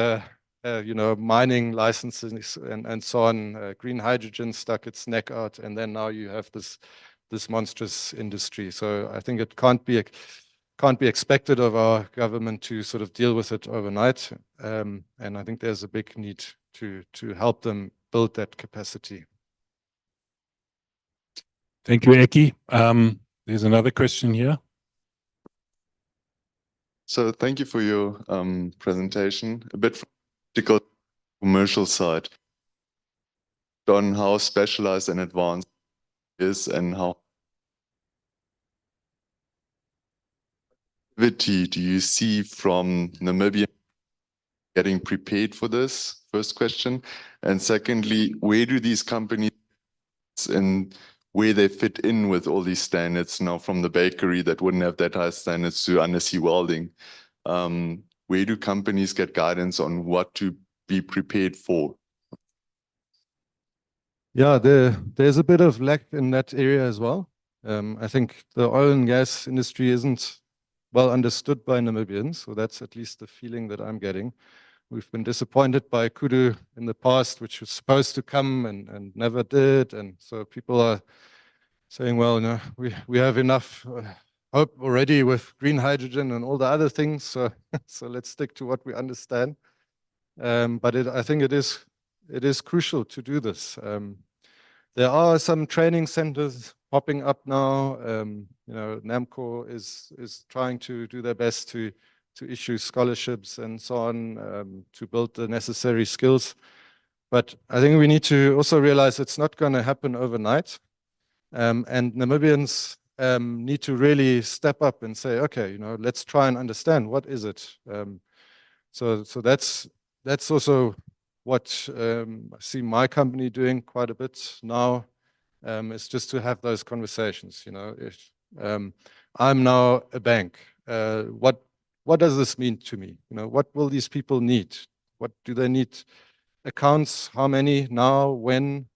mining licenses and so on. Green hydrogen stuck its neck out, and then now you have this monstrous industry. So I think it can't be expected of our government to sort of deal with it overnight. And I think there's a big need to help them build that capacity. Thank you, Eki. There's another question here. So thank you for your presentation. A bit from the commercial side on how specialized and advanced it is and how do you see from Namibia getting prepared for this? First question. And secondly, where do these companies and where they fit in with all these standards now, from the bakery that wouldn't have that high standards to undersea welding? Where do companies get guidance on what to be prepared for? Yeah, there's a bit of lack in that area as well. I think the oil and gas industry isn't well understood by Namibians, so that's at least the feeling that I'm getting. We've been disappointed by Kudu in the past, which was supposed to come and never did. And so people are saying, well, no, we have enough hope already with green hydrogen and all the other things. So let's stick to what we understand. But I think it is crucial to do this. There are some training centers popping up now. NAMCO is trying to do their best to issue scholarships and so on, to build the necessary skills. But I think we need to also realize it's not going to happen overnight. And Namibians need to really step up and say, okay, let's try and understand what is it. So that's also what I see my company doing quite a bit now, is just to have those conversations. If I'm now a bank, what does this mean to me? What will these people need? What do they need? Accounts, how many now, when,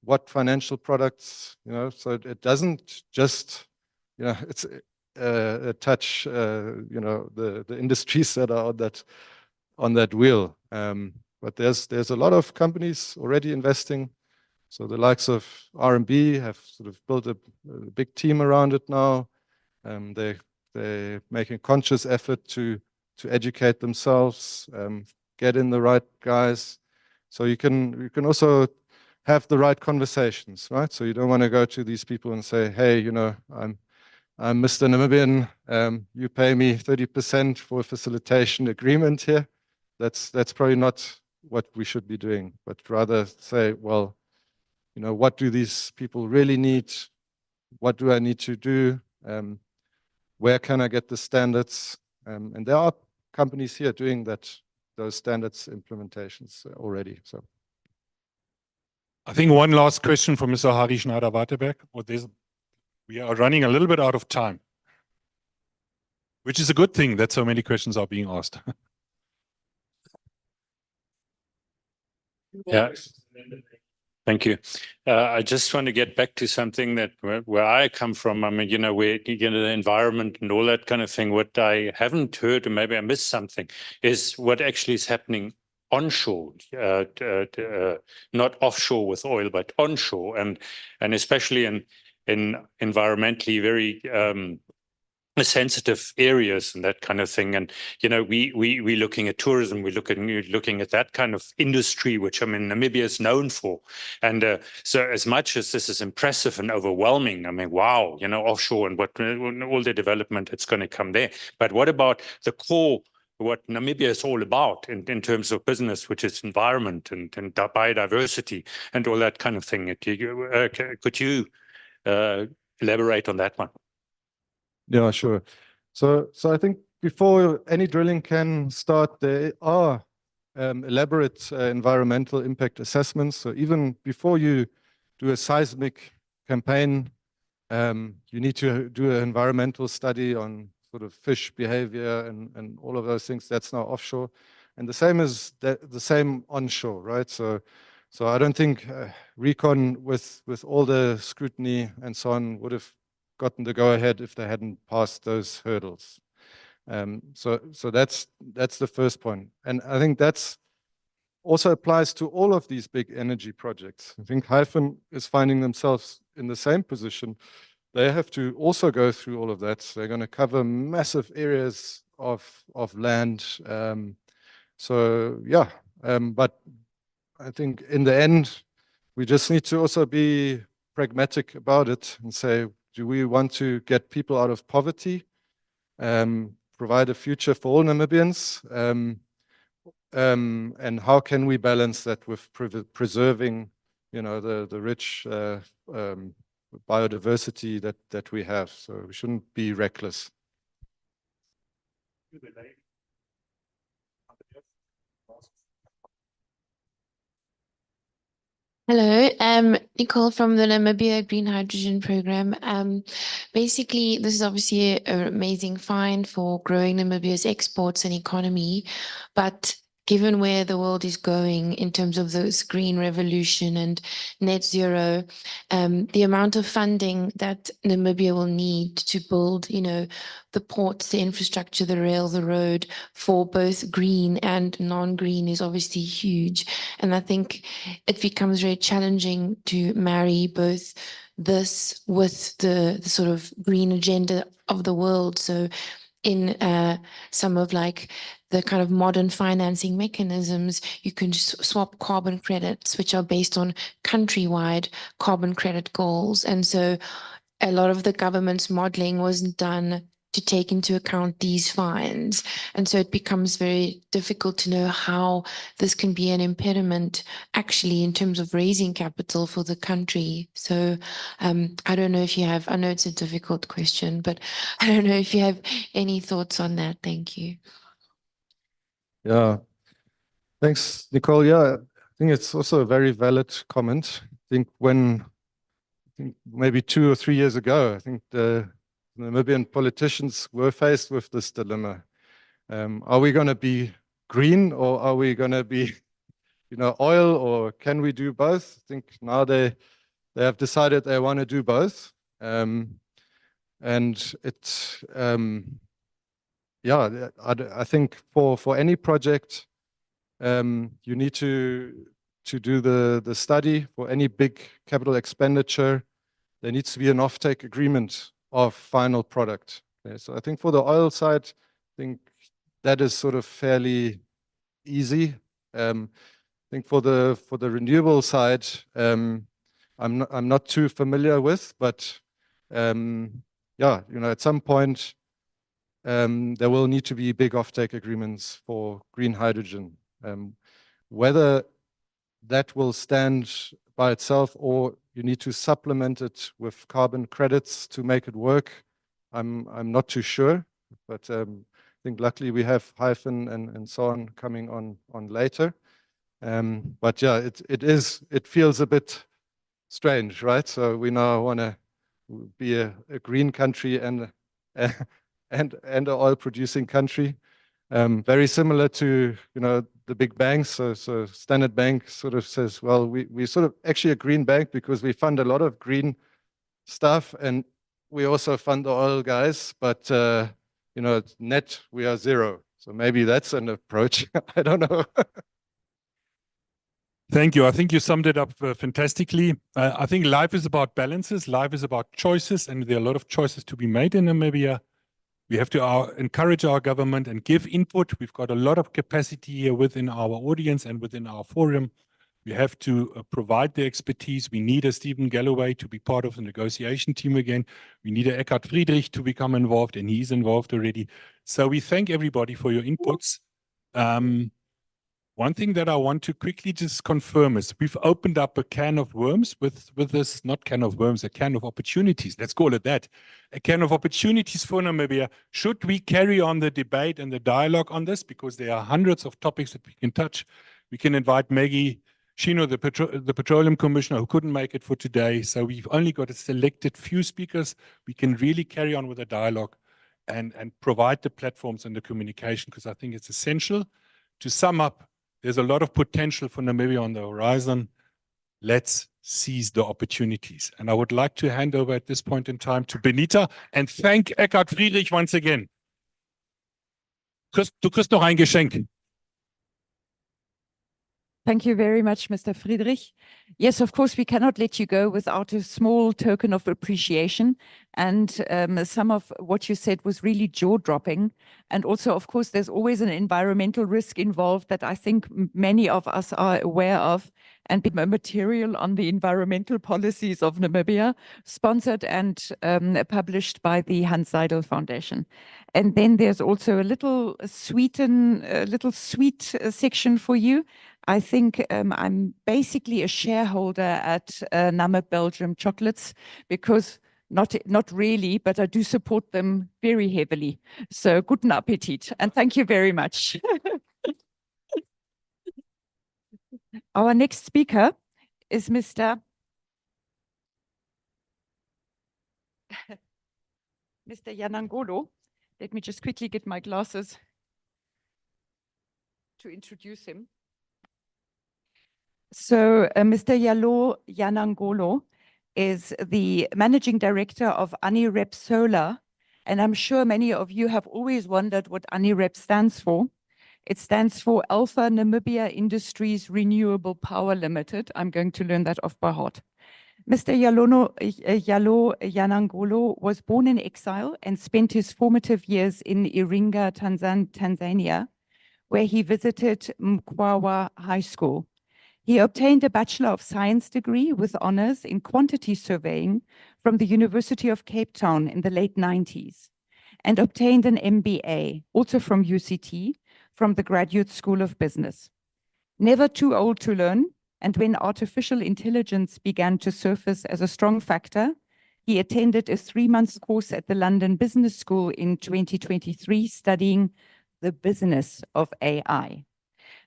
what financial products, so it doesn't just, it's touch, the industries that are on that wheel. But there's a lot of companies already investing. So the likes of RMB have sort of built a big team around it now. They're making a conscious effort to educate themselves, get in the right guys. So you can also have the right conversations, right? So you don't want to go to these people and say, hey, I'm Mr. Namibian, you pay me 30% for a facilitation agreement here. That's probably not what we should be doing, but rather say, well, what do these people really need? What do I need to do? Where can I get the standards? And there are companies here doing those standards implementations already. So I think one last question from Mr. Harry Schneider-Waterberg. We are running a little bit out of time, which is a good thing that so many questions are being asked. Yeah. Thank you. I just want to get back to something that where I come from. I mean, where the environment and all that kind of thing. What I haven't heard, or maybe I missed something, is what actually is happening onshore, not offshore with oil, but onshore, and especially in environmentally very sensitive areas and that kind of thing. And we're looking at tourism, we're looking at that kind of industry, which Namibia is known for. And so as much as this is impressive and overwhelming, I mean, wow, offshore and all the development that's going to come there. But what about the core, what Namibia is all about in terms of business, which is environment and biodiversity and all that kind of thing? Could you elaborate on that one? Yeah, sure. So I think before any drilling can start, there are elaborate environmental impact assessments. So even before you do a seismic campaign, You need to do an environmental study on sort of fish behavior and all of those things. That's now offshore. And the same is the same onshore, right? So I don't think Recon with all the scrutiny and so on would have gotten the go-ahead if they hadn't passed those hurdles. So that's the first point. And I think that's also applies to all of these big energy projects. I think Hyphen is finding themselves in the same position. They have to also go through all of that. So they're going to cover massive areas of land. So yeah, but I think in the end, we just need to also be pragmatic about it and say, do we want to get people out of poverty, provide a future for all Namibians? And how can we balance that with preserving, you know, the rich biodiversity that we have? So we shouldn't be reckless. Hello, Nicole from the Namibia Green Hydrogen Program. Basically, this is obviously an amazing find for growing Namibia's exports and economy, but given where the world is going in terms of this green revolution and net zero, the amount of funding that Namibia will need to build, you know, the ports, the infrastructure, the rail, the road for both green and non-green is obviously huge. And I think it becomes very challenging to marry both this with the sort of green agenda of the world. So in some of like the kind of modern financing mechanisms, you can just swap carbon credits, which are based on countrywide carbon credit goals. And so a lot of the government's modeling wasn't done to take into account these fines. And so it becomes very difficult to know how this can be an impediment actually in terms of raising capital for the country. So I don't know if you have, I know it's a difficult question, but I don't know if you have any thoughts on that. Thank you. Yeah, thanks, Nicole. Yeah, I think it's also a very valid comment. I think maybe 2 or 3 years ago, I think the Namibian politicians were faced with this dilemma. Are we going to be green or are we going to be, you know, oil, or can we do both? I think now they have decided they want to do both. And it's, yeah, I think for any project, you need to do the study. For any big capital expenditure, there needs to be an offtake agreement of final product. Okay, so I think for the oil side, I think that is sort of fairly easy. I think for the renewable side, I'm not too familiar with, but yeah, you know, at some point there will need to be big offtake agreements for green hydrogen. Whether that will stand by itself or you need to supplement it with carbon credits to make it work, I'm not too sure. But I think luckily we have Hyphen and so on coming on later. But yeah, it feels a bit strange, right? So we now want to be a green country and an oil producing country. Very similar to, you know, the big banks. So Standard Bank sort of says, well, we sort of actually a green bank because we fund a lot of green stuff and we also fund the oil guys, but you know, net we are zero. So maybe that's an approach. I don't know. Thank you. I think you summed it up fantastically. I think life is about balances. Life is about choices, and there are a lot of choices to be made in Namibia. We have to encourage our government and give input. We've got a lot of capacity here within our audience and within our forum. We have to provide the expertise. We need a Stephen Galloway to be part of the negotiation team again. We need a Ekkehard Friedrich to become involved, and he's involved already. So we thank everybody for your inputs. One thing that I want to quickly just confirm is we've opened up a can of worms with this, not can of worms, a can of opportunities. Let's call it that. A can of opportunities for Namibia. Should we carry on the debate and the dialogue on this? Because there are hundreds of topics that we can touch. We can invite Maggie Shino, the Petroleum Commissioner, who couldn't make it for today. So we've only got a selected few speakers. We can really carry on with the dialogue and provide the platforms and the communication, because I think it's essential. To sum up, there's a lot of potential for Namibia on the horizon. Let's seize the opportunities. And I would like to hand over at this point in time to Benita and thank Ekkehard Friedrich once again. Du kriegst noch ein Geschenk. Thank you very much, Mr. Friedrich. Yes, of course, we cannot let you go without a small token of appreciation. And some of what you said was really jaw-dropping. And also, of course, there's always an environmental risk involved that I think many of us are aware of. And the material on the environmental policies of Namibia, sponsored and published by the Hans Seidel Foundation. And then there's also a little sweet section for you. I think I'm basically a shareholder at Namib Belgium Chocolates, because not really, but I do support them very heavily. So guten Appetit, and thank you very much. Our next speaker is Mr. Nangolo. Let me just quickly get my glasses to introduce him. So Mr. Iyaloo Nangolo is the managing director of ANIREP Solar. And I'm sure many of you have always wondered what ANIREP stands for. It stands for Alpha Namibia Industries Renewable Power Limited. I'm going to learn that off by heart. Mr. Iyaloo Nangolo was born in exile and spent his formative years in Iringa, Tanzania, where he visited Mkwawa High School. He obtained a Bachelor of Science degree with honors in quantity surveying from the University of Cape Town in the late 90s, and obtained an MBA, also from UCT, from the Graduate School of Business. Never too old to learn, and when artificial intelligence began to surface as a strong factor, he attended a 3-month course at the London Business School in 2023, studying the business of AI.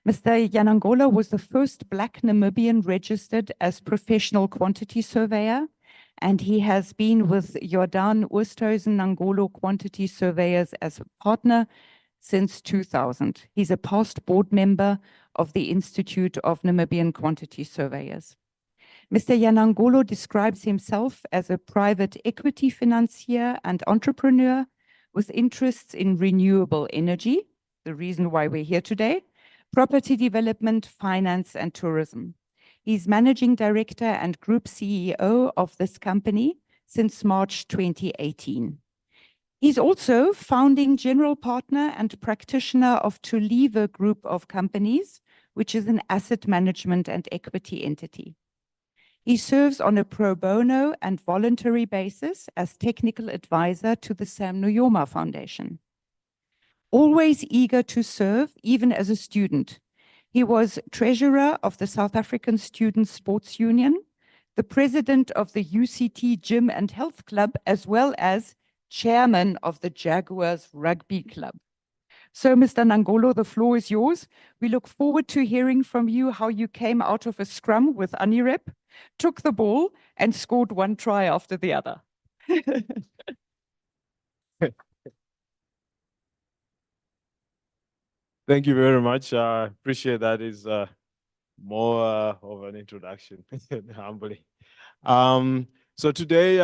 Mr. Nangolo was the first Black Namibian registered as professional quantity surveyor, and he has been with Jordan Oosthuizen Nangolo Quantity Surveyors as a partner since 2000. He's a past board member of the Institute of Namibian Quantity Surveyors. Mr. Nangolo describes himself as a private equity financier and entrepreneur with interests in renewable energy, the reason why we're here today, property development, finance, and tourism. He's managing director and group CEO of this company since March 2018. He's also founding general partner and practitioner of Tuliva Group of Companies, which is an asset management and equity entity. He serves on a pro bono and voluntary basis as technical advisor to the Sam Nujoma Foundation. Always eager to serve, even as a student. He was treasurer of the South African Student Sports Union, the president of the UCT Gym and Health Club, as well as chairman of the Jaguars Rugby Club. So, Mr. Nangolo, the floor is yours. We look forward to hearing from you how you came out of a scrum with ANIREP, took the ball, and scored one try after the other. Thank you very much. I appreciate that. Is more of an introduction, humbly. So today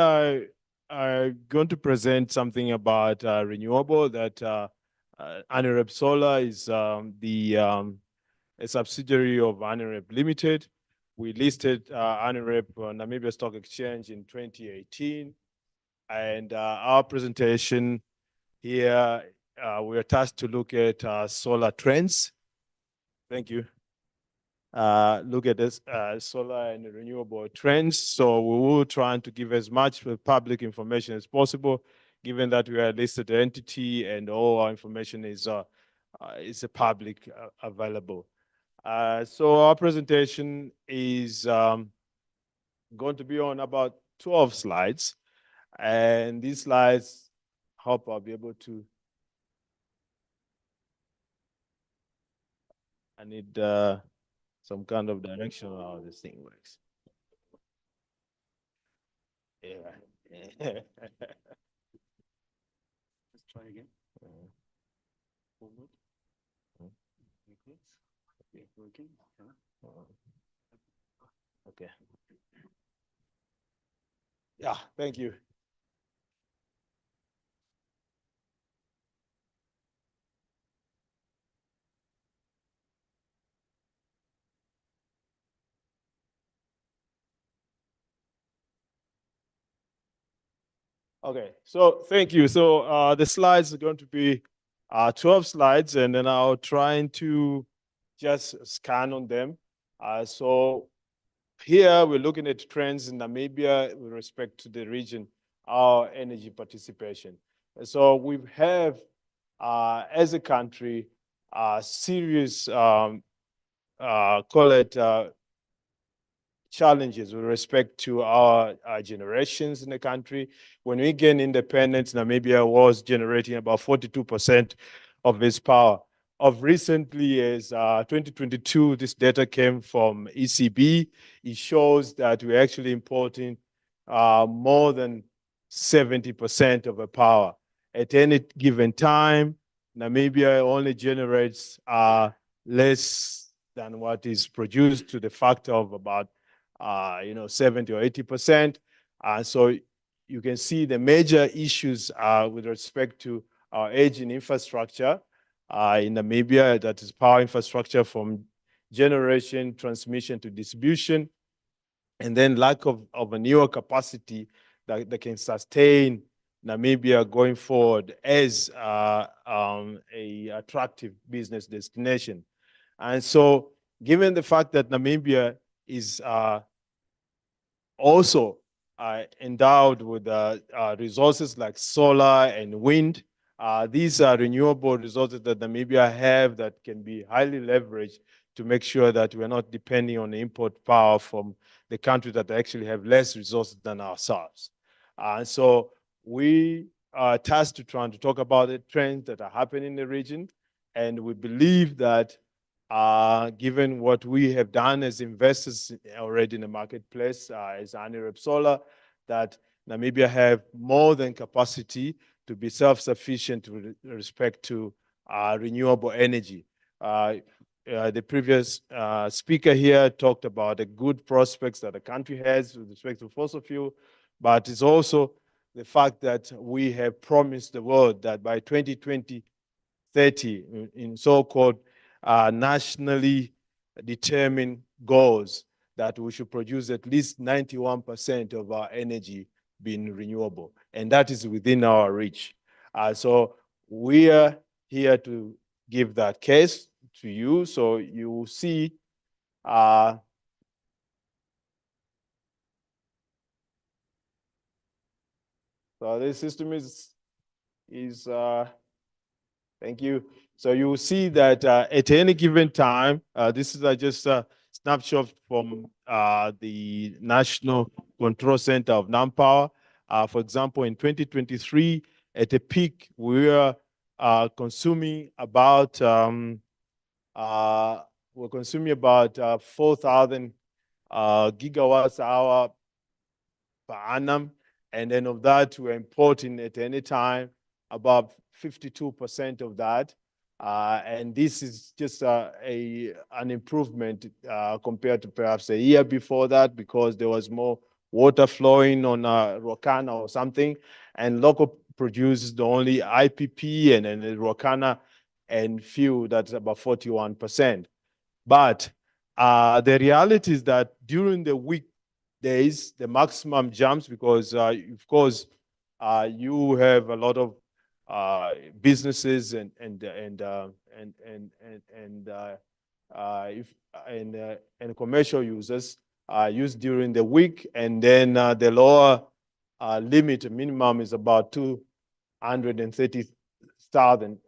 I'm going to present something about renewable. That ANIREP Solar is a subsidiary of ANIREP Limited. We listed ANIREP on Namibia Stock Exchange in 2018, and our presentation here. We are tasked to look at solar trends. Thank you. Look at this solar and renewable trends. So we will try to give as much public information as possible, given that we are a listed entity and all our information is public available. So our presentation is going to be on about 12 slides, and these slides, hope I'll be able to. I need some kind of direction on how this thing works. Yeah. Let's try again. Forward. Working. Okay. Yeah, thank you. Okay, so thank you. So the slides are going to be 12 slides, and then I'll try to just scan on them. So here we're looking at trends in Namibia with respect to the region, our energy participation. So we have, as a country, serious, call it, challenges with respect to our generations in the country. When we gained independence, Namibia was generating about 42% of its power. Of recently, as 2022, this data came from ECB. It shows that we're actually importing more than 70% of the power. At any given time, Namibia only generates less than what is produced, to the factor of about 70 or 80%. So you can see the major issues with respect to our aging infrastructure in Namibia, that is power infrastructure from generation, transmission to distribution, and then lack of a newer capacity that can sustain Namibia going forward as a attractive business destination. And so given the fact that Namibia is also endowed with resources like solar and wind, these are renewable resources that Namibia have that can be highly leveraged to make sure that we're not depending on import power from the countries that actually have less resources than ourselves. So we are tasked to trying to talk about the trends that are happening in the region, and we believe that given what we have done as investors already in the marketplace, as ANIREP Solar, that Namibia have more than capacity to be self-sufficient with respect to renewable energy. The previous speaker here talked about the good prospects that the country has with respect to fossil fuel, but it's also the fact that we have promised the world that by 2030, in so-called nationally determined goals, that we should produce at least 91% of our energy being renewable, and that is within our reach. So we are here to give that case to you, so you will see so this system is thank you. So you will see that at any given time, this is just a snapshot from the National Control Center of NamPower. For example, in 2023, at a peak, we were consuming about 4,000 gigawatts hour per annum, and then of that, we're importing at any time about 52% of that. And this is just an improvement compared to perhaps a year before that, because there was more water flowing on Rokana or something, and local produces the only IPP and then the Rokana and fuel, that's about 41%. But the reality is that during the weekdays, the maximum jumps, because of course you have a lot of businesses and commercial users use during the week, and then the lower limit minimum is about 230,000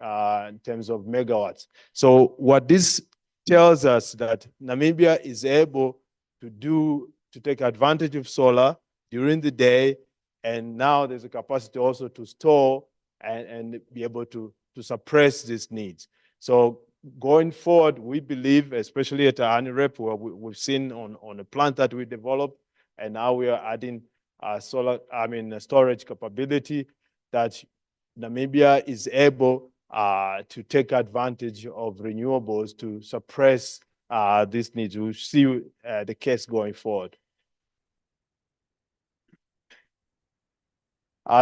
in terms of megawatts. So what this tells us that Namibia is able to take advantage of solar during the day, and now there's a capacity also to store and be able to suppress these needs. So going forward, we believe, especially at ANIREP, where we've seen on a plant that we developed, and now we are adding storage capability, that Namibia is able to take advantage of renewables to suppress this need. We see the case going forward.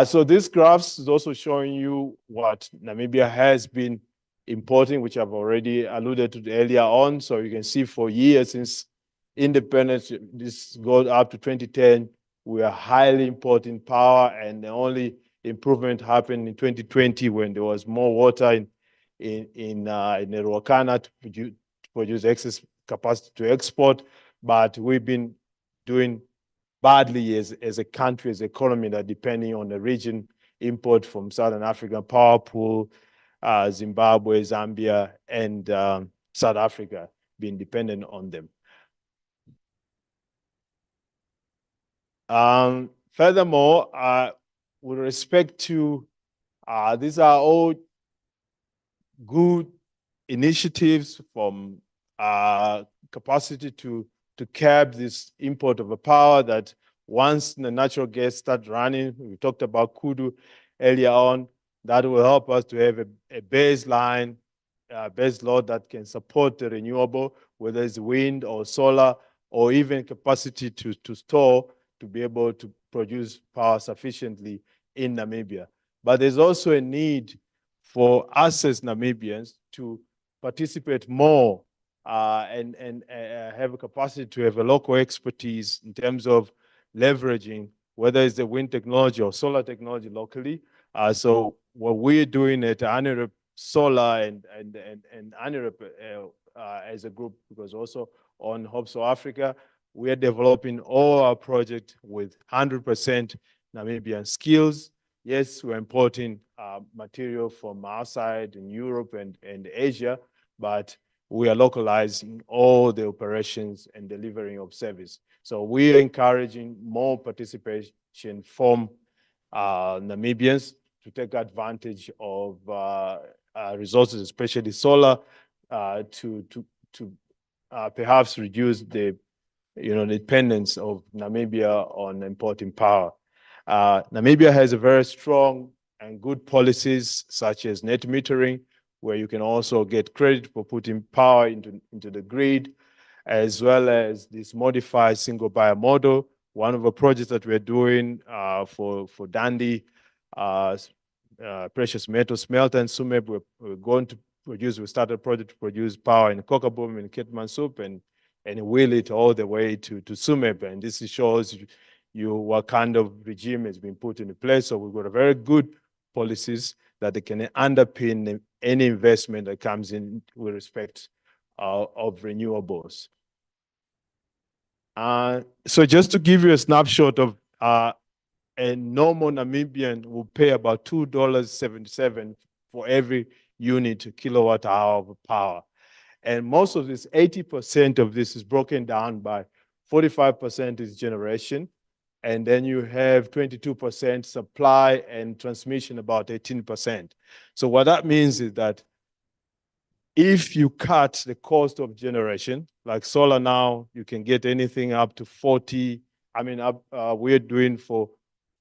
So this graph is also showing you what Namibia has been importing, which I've already alluded to earlier on. So you can see for years since independence, this goes up to 2010, we are highly importing power, and the only improvement happened in 2020 when there was more water in the Ruacana to produce excess capacity to export. But we've been doing badly as a country, as an economy, that depending on the region, import from Southern African power pool, Zimbabwe, Zambia, and South Africa, being dependent on them. Furthermore, with respect to, these are all good initiatives from capacity to curb this import of a power, that once the natural gas starts running, we talked about Kudu earlier on, that will help us to have a baseline, base load that can support the renewable, whether it's wind or solar, or even capacity to store, to be able to produce power sufficiently in Namibia. But there's also a need for us as Namibians to participate more and have a capacity to have a local expertise in terms of leveraging, whether it's the wind technology or solar technology locally. So what we're doing at ANIREP Solar and ANIREP as a group, because also on Hopes for Africa, we are developing all our projects with 100% Namibian skills. Yes, we're importing material from outside in Europe and Asia, but we are localizing all the operations and delivering of service. So we are encouraging more participation from Namibians to take advantage of resources, especially solar, to perhaps reduce the dependence of Namibia on importing power. Namibia has a very strong and good policies, such as net metering, where you can also get credit for putting power into the grid, as well as this modified single buyer model. One of the projects that we're doing for Dundee precious metal smelter and Tsumeb, we're going to produce, we started a project to produce power in Kokaboom and Keetmanshoop and wheel it all the way to Tsumeb. And this shows you what kind of regime has been put into place. So we've got a very good policies that they can underpin any investment that comes in with respect of renewables. So just to give you a snapshot of a normal Namibian will pay about $2.77 for every unit kilowatt hour of power. And most of this, 80% of this is broken down by 45% is generation. And then you have 22% supply and transmission, about 18%. So what that means is that if you cut the cost of generation, like solar now, you can get anything up to 40. I mean, we're doing for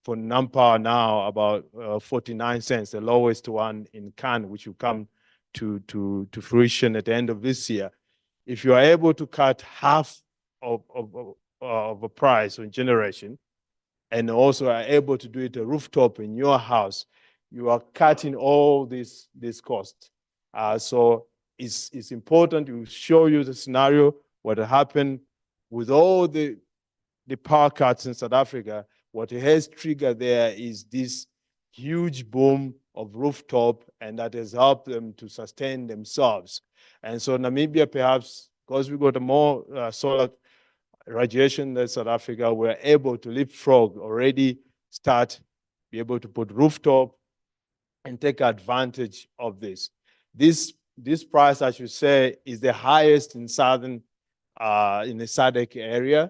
Nampower now about 49 cents, the lowest one in Cannes, which will come to fruition at the end of this year. If you are able to cut half of a price on generation, and also are able to do it a rooftop in your house, you are cutting all this cost. So it's important to show you the scenario, what happened with all the power cuts in South Africa. What has triggered there is this huge boom of rooftop, and that has helped them to sustain themselves. And so Namibia, perhaps, because we got a more solar radiation than South Africa, we're able to leapfrog, already be able to put rooftop and take advantage of this. This price, I should say, is the highest in southern, in the SADC area.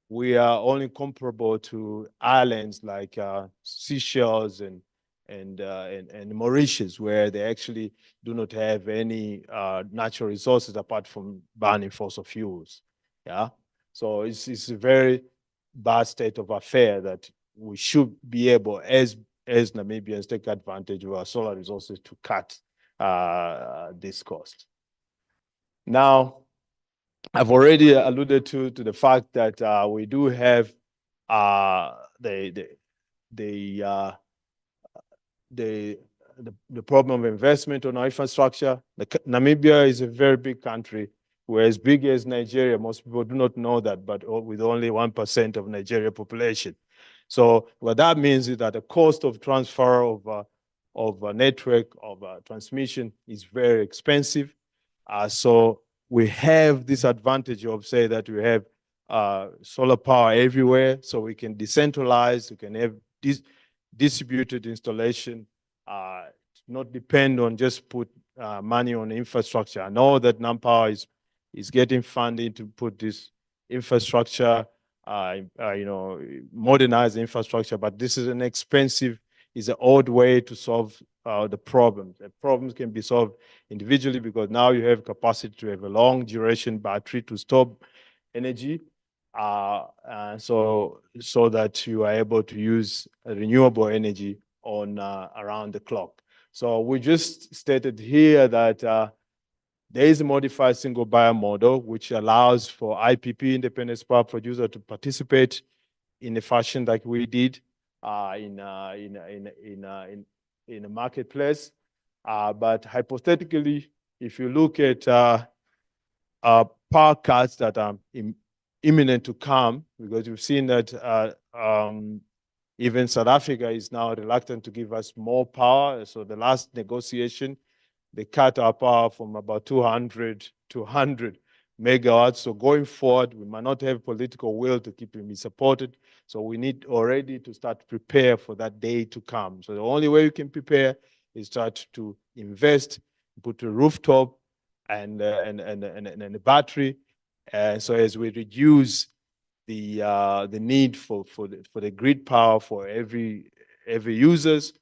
We are only comparable to islands like Seychelles and and Mauritius, where they actually do not have any natural resources apart from burning fossil fuels. Yeah, so it's a very bad state of affair that we should be able, as Namibians, take advantage of our solar resources to cut this cost. Now, I've already alluded to the fact that we do have the problem of investment on our infrastructure. Namibia is a very big country. We're as big as Nigeria. Most people do not know that, but with only 1% of Nigeria population. So what that means is that the cost of transfer of a network of transmission is very expensive. So we have this advantage of, say, that we have solar power everywhere, so we can decentralize, we can have distributed installation, not depend on just put money on infrastructure. I know that NamPower is getting funding to put this infrastructure, modernize the infrastructure, but this is an expensive, is an odd way to solve the problems. The problems can be solved individually because now you have capacity to have a long duration battery to store energy, so that you are able to use renewable energy on around the clock. So we just stated here that there is a modified single buyer model which allows for IPP, independent power producer, to participate in a fashion like we did in a marketplace. But hypothetically, if you look at power cuts that are imminent to come, because we've seen that even South Africa is now reluctant to give us more power. So the last negotiation, they cut our power from about 200 to 100 megawatts. So going forward, we might not have political will to keep it supported. So we need already to start prepare for that day to come. So the only way you can prepare is start to invest, put a rooftop and a battery. So as we reduce the need for the grid power for every users,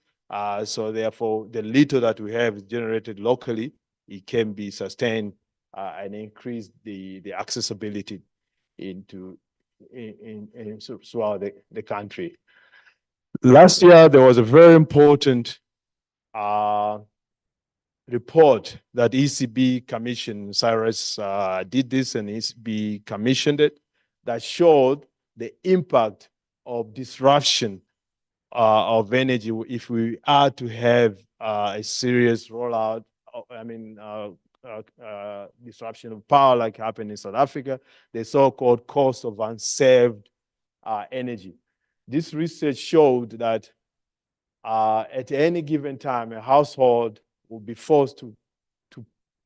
so therefore the little that we have generated locally, it can be sustained and increase the accessibility throughout the country. Last year there was a very important report that ECB commissioned. Cyrus did this, and ECB commissioned it, that showed the impact of disruption of energy if we are to have a serious rollout, disruption of power like happened in South Africa, the so-called cost of unsaved energy. This research showed that at any given time, a household will be forced to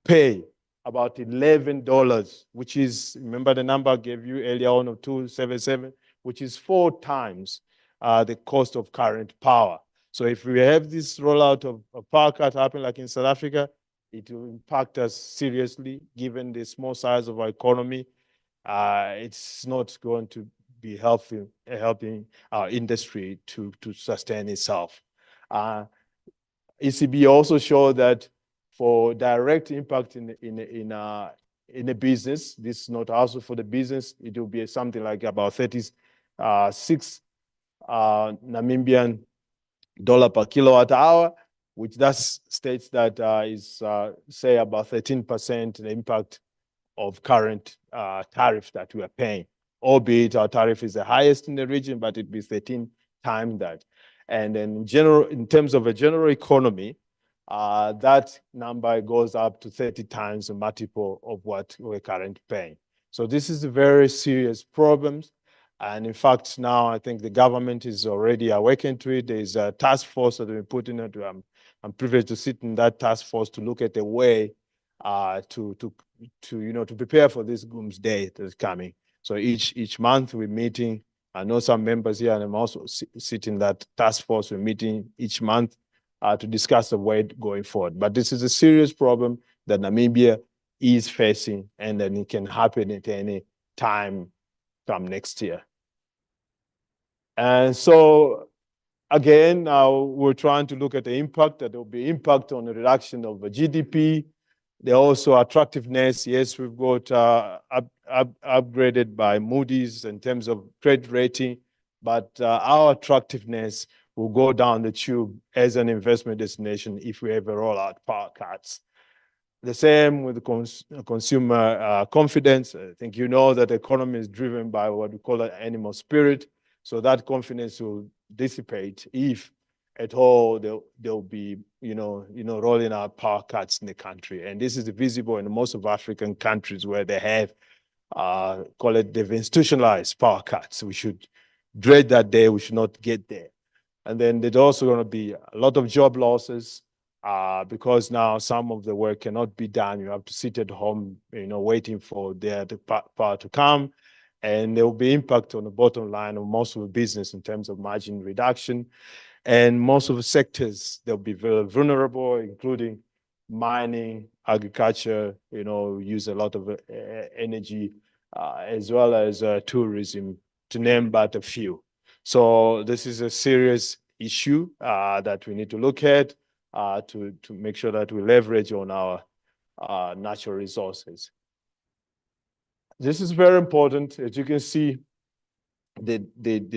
pay about $11, which is, remember the number I gave you earlier on of 277, which is 4 times the cost of current power. So if we have this rollout of power cut happen like in South Africa, it will impact us seriously, given the small size of our economy. It's not going to be helping our industry to sustain itself. ECB also showed that for direct impact in a business, this is not also for the business, it will be something like about 36 Namibian dollar per kilowatt hour, which thus states that is say about 13% the impact of current tariff that we are paying, albeit our tariff is the highest in the region, but it be 13 times that. And then in terms of a general economy, that number goes up to 30 times the multiple of what we're currently paying. So this is a very serious problem. And in fact, now I think the government is already awakened to it. There's a task force that we put in it. I'm privileged to sit in that task force to look at a way to prepare for this doomsday that is coming. So each month we're meeting. I know some members here, and I'm also sitting in that task force. We're meeting each month to discuss the way going forward. But this is a serious problem that Namibia is facing, and then it can happen at any time come next year. And so again, we're trying to look at the impact, that there will be impact on the reduction of the GDP. There also attractiveness. Yes, we've got upgraded by Moody's in terms of credit rating, but our attractiveness will go down the tube as an investment destination if we ever roll out power cuts. The same with the consumer confidence. I think you know that the economy is driven by what we call an animal spirit. So that confidence will dissipate if at all there'll be, rolling out power cuts in the country. And this is visible in most of African countries where they have, call it, they've institutionalized power cuts. We should dread that day. We should not get there. And then there's also going to be a lot of job losses because now some of the work cannot be done. You have to sit at home, waiting for the power to come. And there will be impact on the bottom line of most of the business in terms of margin reduction. And most of the sectors, they'll be very vulnerable, including mining, agriculture, use a lot of energy, as well as tourism, to name but a few. So this is a serious issue that we need to look at to make sure that we leverage on our natural resources. This is very important. As you can see, the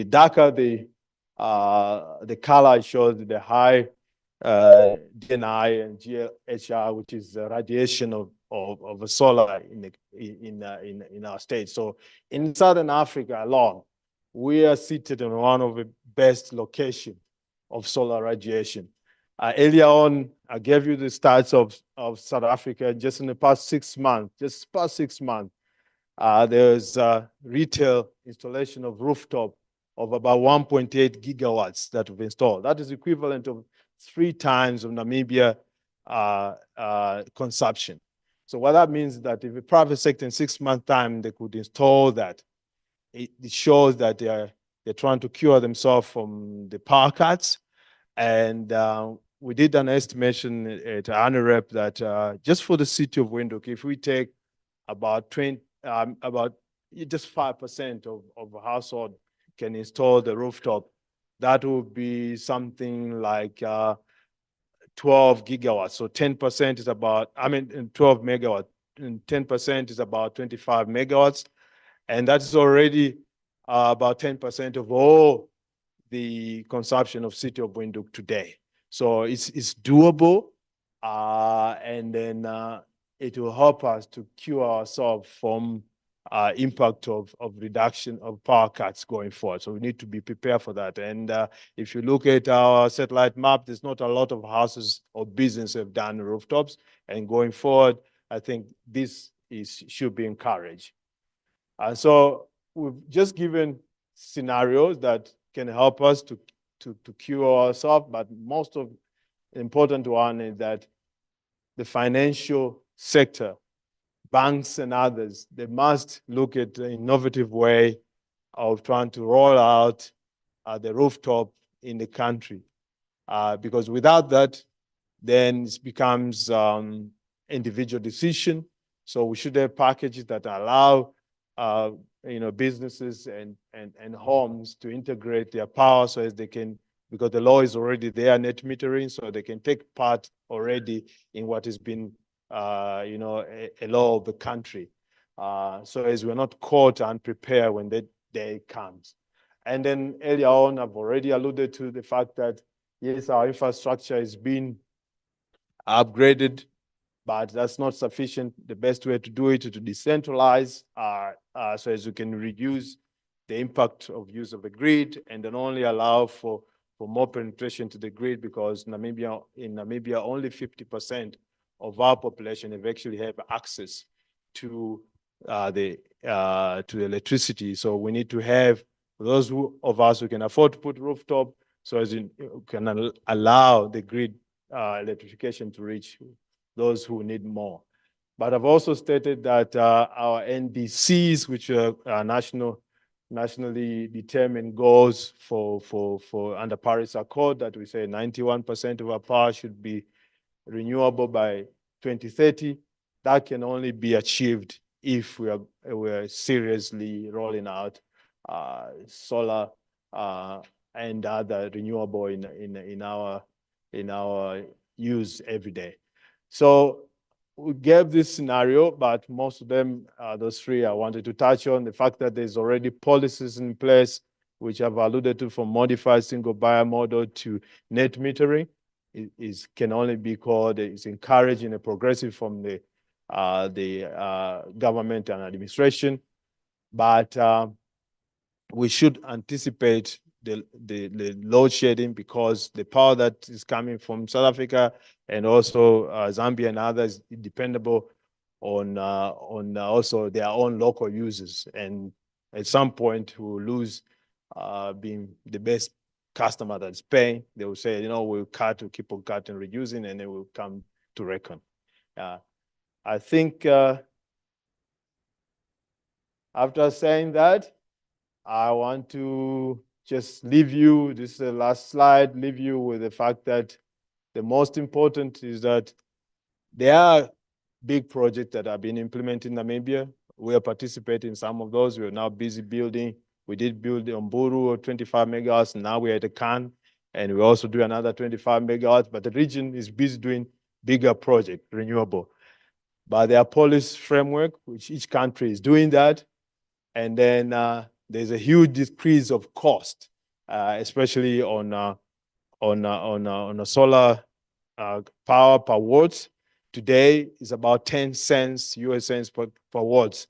darker the color shows the high DNI and GHR, which is the radiation of a solar in our state. So in Southern Africa alone, we are seated in one of the best locations of solar radiation. Earlier on, I gave you the stats of South Africa just in the past 6 months, there's a retail installation of rooftop of about 1.8 gigawatts that we've installed. That is equivalent of 3 times of Namibia consumption. So what that means is that if the private sector in 6 months' time, they could install that, it shows that they're trying to cure themselves from the power cuts. And we did an estimation at ANREP that just for the city of Windhoek, if we take about just 5% of a household can install the rooftop, that would be something like 12 gigawatts. So 10% is about, 12 megawatts, and 10% is about 25 megawatts. And that's already about 10% of all the consumption of city of Windhoek today. So it's doable, and then it will help us to cure ourselves from impact of reduction of power cuts going forward. So we need to be prepared for that. And if you look at our satellite map, there's not a lot of houses or businesses have done rooftops. And going forward, I think this should be encouraged. So we've just given scenarios that can help us to cure ourselves, but most of the important one is that the financial sector, banks and others, they must look at the innovative way of trying to roll out the rooftop in the country. Because without that, then it becomes individual decision. So we should have packages that allow businesses and homes to integrate their power so as they can, because the law is already there, net metering, so they can take part already in what has been a law of the country. So as we're not caught unprepared when that day comes. And then earlier on, I've already alluded to the fact that, yes, our infrastructure is being upgraded, but that's not sufficient. The best way to do it is to decentralize, so as you can reduce the impact of use of the grid, and then only allow for more penetration to the grid, because in Namibia, only 50% of our population have actually have access to the electricity. So we need to have those of us who can afford to put rooftop, so as you can allow the grid electrification to reach those who need more. But I've also stated that our NDCs, which are nationally determined goals for under Paris Accord, that we say 91% of our power should be renewable by 2030. That can only be achieved if we're seriously rolling out solar and other renewable in our use every day. So we gave this scenario, but most of them, those three I wanted to touch on. The fact that there's already policies in place, which I've alluded to, from modified single buyer model to net metering, can only be called, is encouraging a progressive from the government and administration. But we should anticipate the load shedding, because the power that is coming from South Africa and also Zambia and others is dependable on also their own local users. And at some point, we'll lose being the best customer that's paying. They will say, you know, we'll keep on cutting, reducing, and then we'll come to reckon. I think after saying that, I want to just leave you, this is the last slide, leave you with the fact that the most important is that there are big projects that have been implemented in Namibia. We are participating in some of those. We are now busy building. We did build the Mburu 25 megawatts. Now we're at the Khan, and we also do another 25 megawatts. But the region is busy doing bigger projects, renewable. But there are policy framework, which each country is doing that. And then there's a huge decrease of cost, especially on a solar power per watts. Today is about 10 cents, US cents per watts.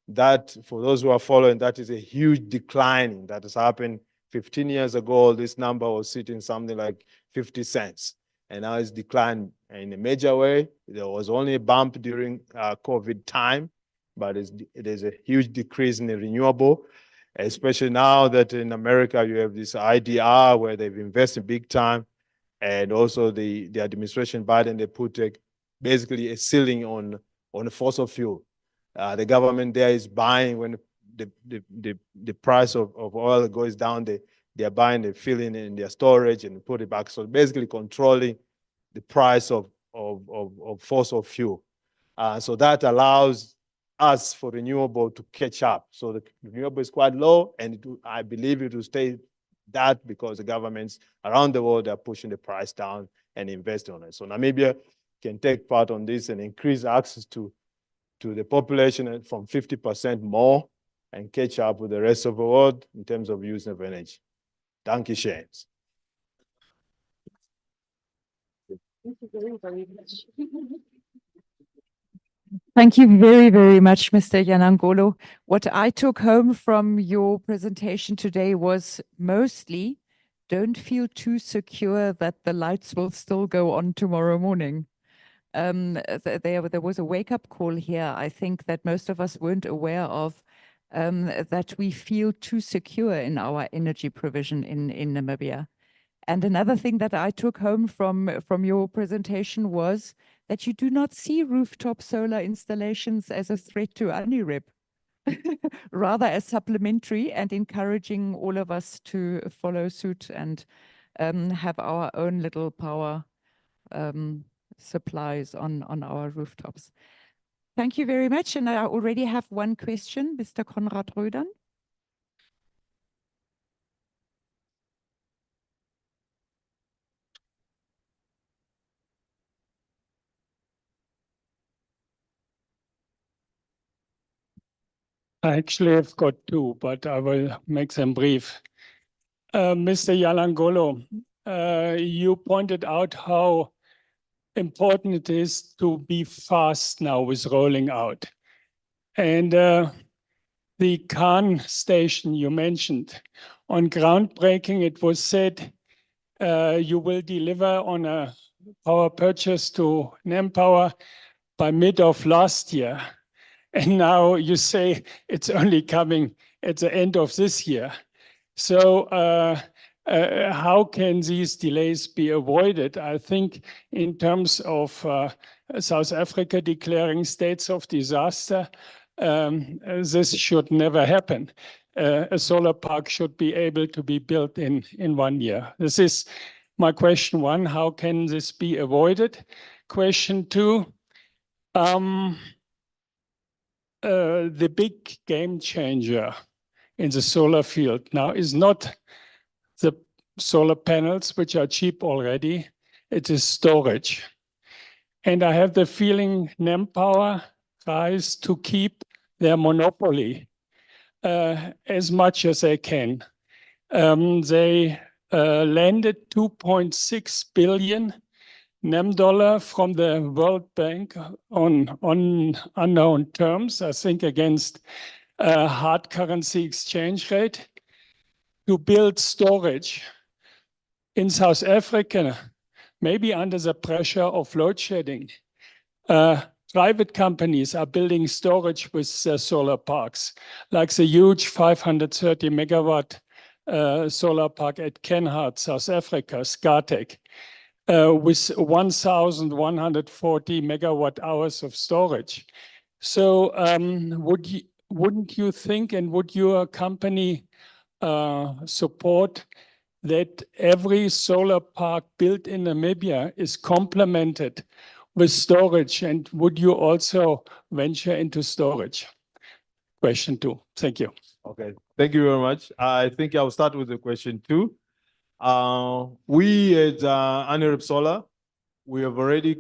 That, for those who are following, that is a huge decline that has happened. 15 years ago, this number was sitting something like 50 cents. And now it's declined in a major way. There was only a bump during COVID time, but there's a huge decrease in the renewable, especially now that in America you have this IDR where they've invested big time, and also the administration Biden, they put basically a ceiling on fossil fuel. The government there is buying when the price of oil goes down, they're buying, they fill in their storage and put it back. So basically controlling the price of fossil fuel. So that allows us for renewable to catch up. So the renewable is quite low, and I believe it will stay that because the governments around the world are pushing the price down and investing on it. So Namibia can take part on this and increase access to the population from 50% more and catch up with the rest of the world in terms of use of energy. Thank you, Shane. Thank you very, very much, Mr. Nangolo. What I took home from your presentation today was mostly don't feel too secure that the lights will still go on tomorrow morning. There was a wake-up call here, I think, that most of us weren't aware of, that we feel too secure in our energy provision in Namibia. And another thing that I took home from your presentation was that you do not see rooftop solar installations as a threat to ANIREP, rather as supplementary and encouraging all of us to follow suit and have our own little power supplies on our rooftops. Thank you very much. And I already have one question, Mr. Konrad Rödern. I actually have got two, but I will make them brief. Mr. Nangolo, you pointed out how important it is to be fast now with rolling out. And the Khan station you mentioned, on groundbreaking, it was said you will deliver on a power purchase to NemPower by mid of last year. And now you say it's only coming at the end of this year. So how can these delays be avoided? I think in terms of South Africa declaring states of disaster, this should never happen. A solar park should be able to be built in 1 year. This is my question one, how can this be avoided? Question two, the big game changer in the solar field now is not the solar panels, which are cheap already. It is storage. And I have the feeling NemPower tries to keep their monopoly as much as they can. They landed 2.6 billion NEM dollar from the World Bank on unknown terms, I think against a hard currency exchange rate, to build storage in South Africa, maybe under the pressure of load shedding. Private companies are building storage with solar parks, like the huge 530 megawatt solar park at Ekkehard, South Africa, Scatec, with 1,140 megawatt hours of storage. So wouldn't you think, and would your company support that every solar park built in Namibia is complemented with storage? And would you also venture into storage? Question 2. Thank you. Okay, thank you very much. I think I'll start with the question 2. We at Anirib Solar, we have already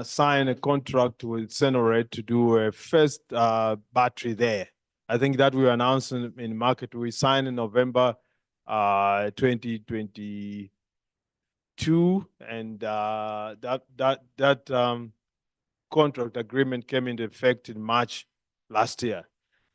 signed a contract with Senored to do a first battery there. I think that we announced in market. We signed in November 2022, and that contract agreement came into effect in March last year.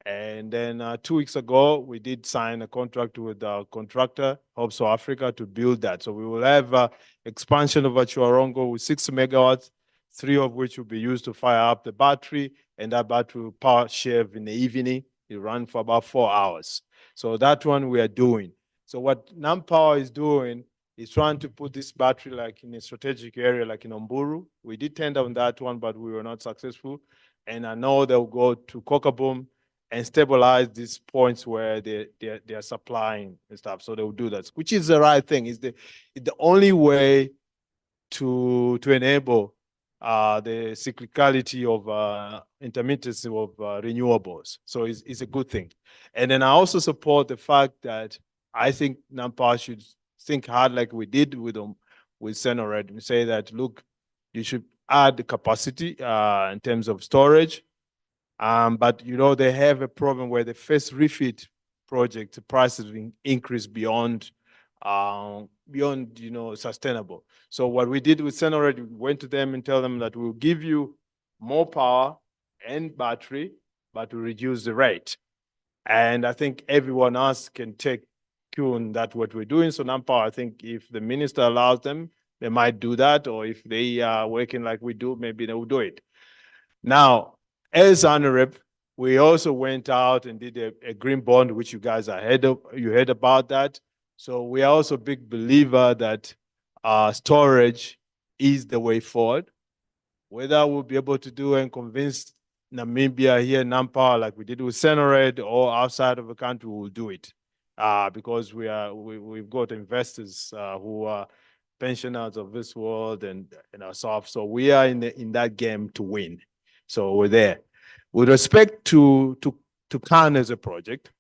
And then 2 weeks ago, we did sign a contract with our contractor, Hope South Africa, to build that. So we will have expansion of Chuarongo with 6 megawatts, 3 of which will be used to fire up the battery, and that battery will power shave in the evening. It runs for about 4 hours. So that one we are doing. So what NamPower is doing is trying to put this battery like in a strategic area, like in Umburu. We did tender on that one, but we were not successful. And I know they'll go to Kokaboom and stabilize these points where they're supplying and stuff. So they'll do that, which is the right thing. It's the only way to enable the cyclicality of intermittency of renewables. So it's a good thing. And then I also support the fact that I think NamPower should think hard like we did with Senored. We say that, look, you should add the capacity in terms of storage. But, you know, they have a problem where the first refit project, the prices increase beyond, you know, sustainable. So what we did with Senored, we went to them and tell them that we'll give you more power and battery, but we reduce the rate. And I think everyone else can take cue on that, what we're doing. So NamPower, I think if the minister allows them, they might do that. Or if they are working like we do, maybe they will do it. Now, as Anirib, we also went out and did a green bond, which you guys are you heard about that. So we are also a big believer that storage is the way forward. Whether we'll be able to do and convince Namibia here in NamPower like we did with Senored or outside of the country, we'll do it. Because we've got investors who are pensioners of this world and ourselves. So we are in that game to win. So we're there. With respect to Khan as a project,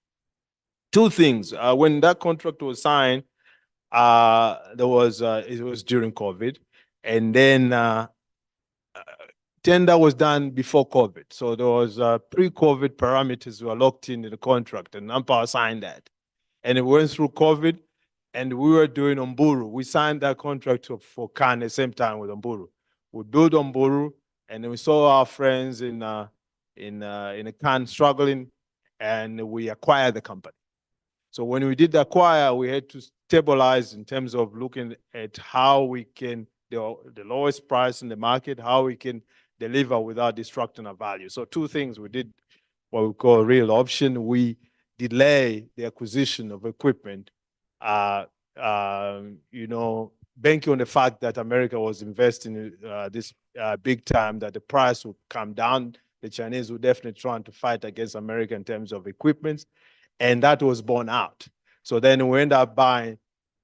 2 things. When that contract was signed, it was during COVID, and then tender was done before COVID. So there was pre-COVID parameters were locked in the contract, and NamPower signed that. And it went through COVID, and we were doing Umburu. We signed that contract for Khan at the same time with Umburu. We built Umburu, and then we saw our friends in Khan struggling, and we acquired the company. So when we did acquire, we had to stabilize in terms of looking at how we can, the lowest price in the market, how we can deliver without destructing our value. So 2 things. We did what we call a real option. We delay the acquisition of equipment, you know, banking on the fact that America was investing this big time, that the price would come down. The Chinese were definitely trying to fight against America in terms of equipment, and that was borne out. So then we ended up buying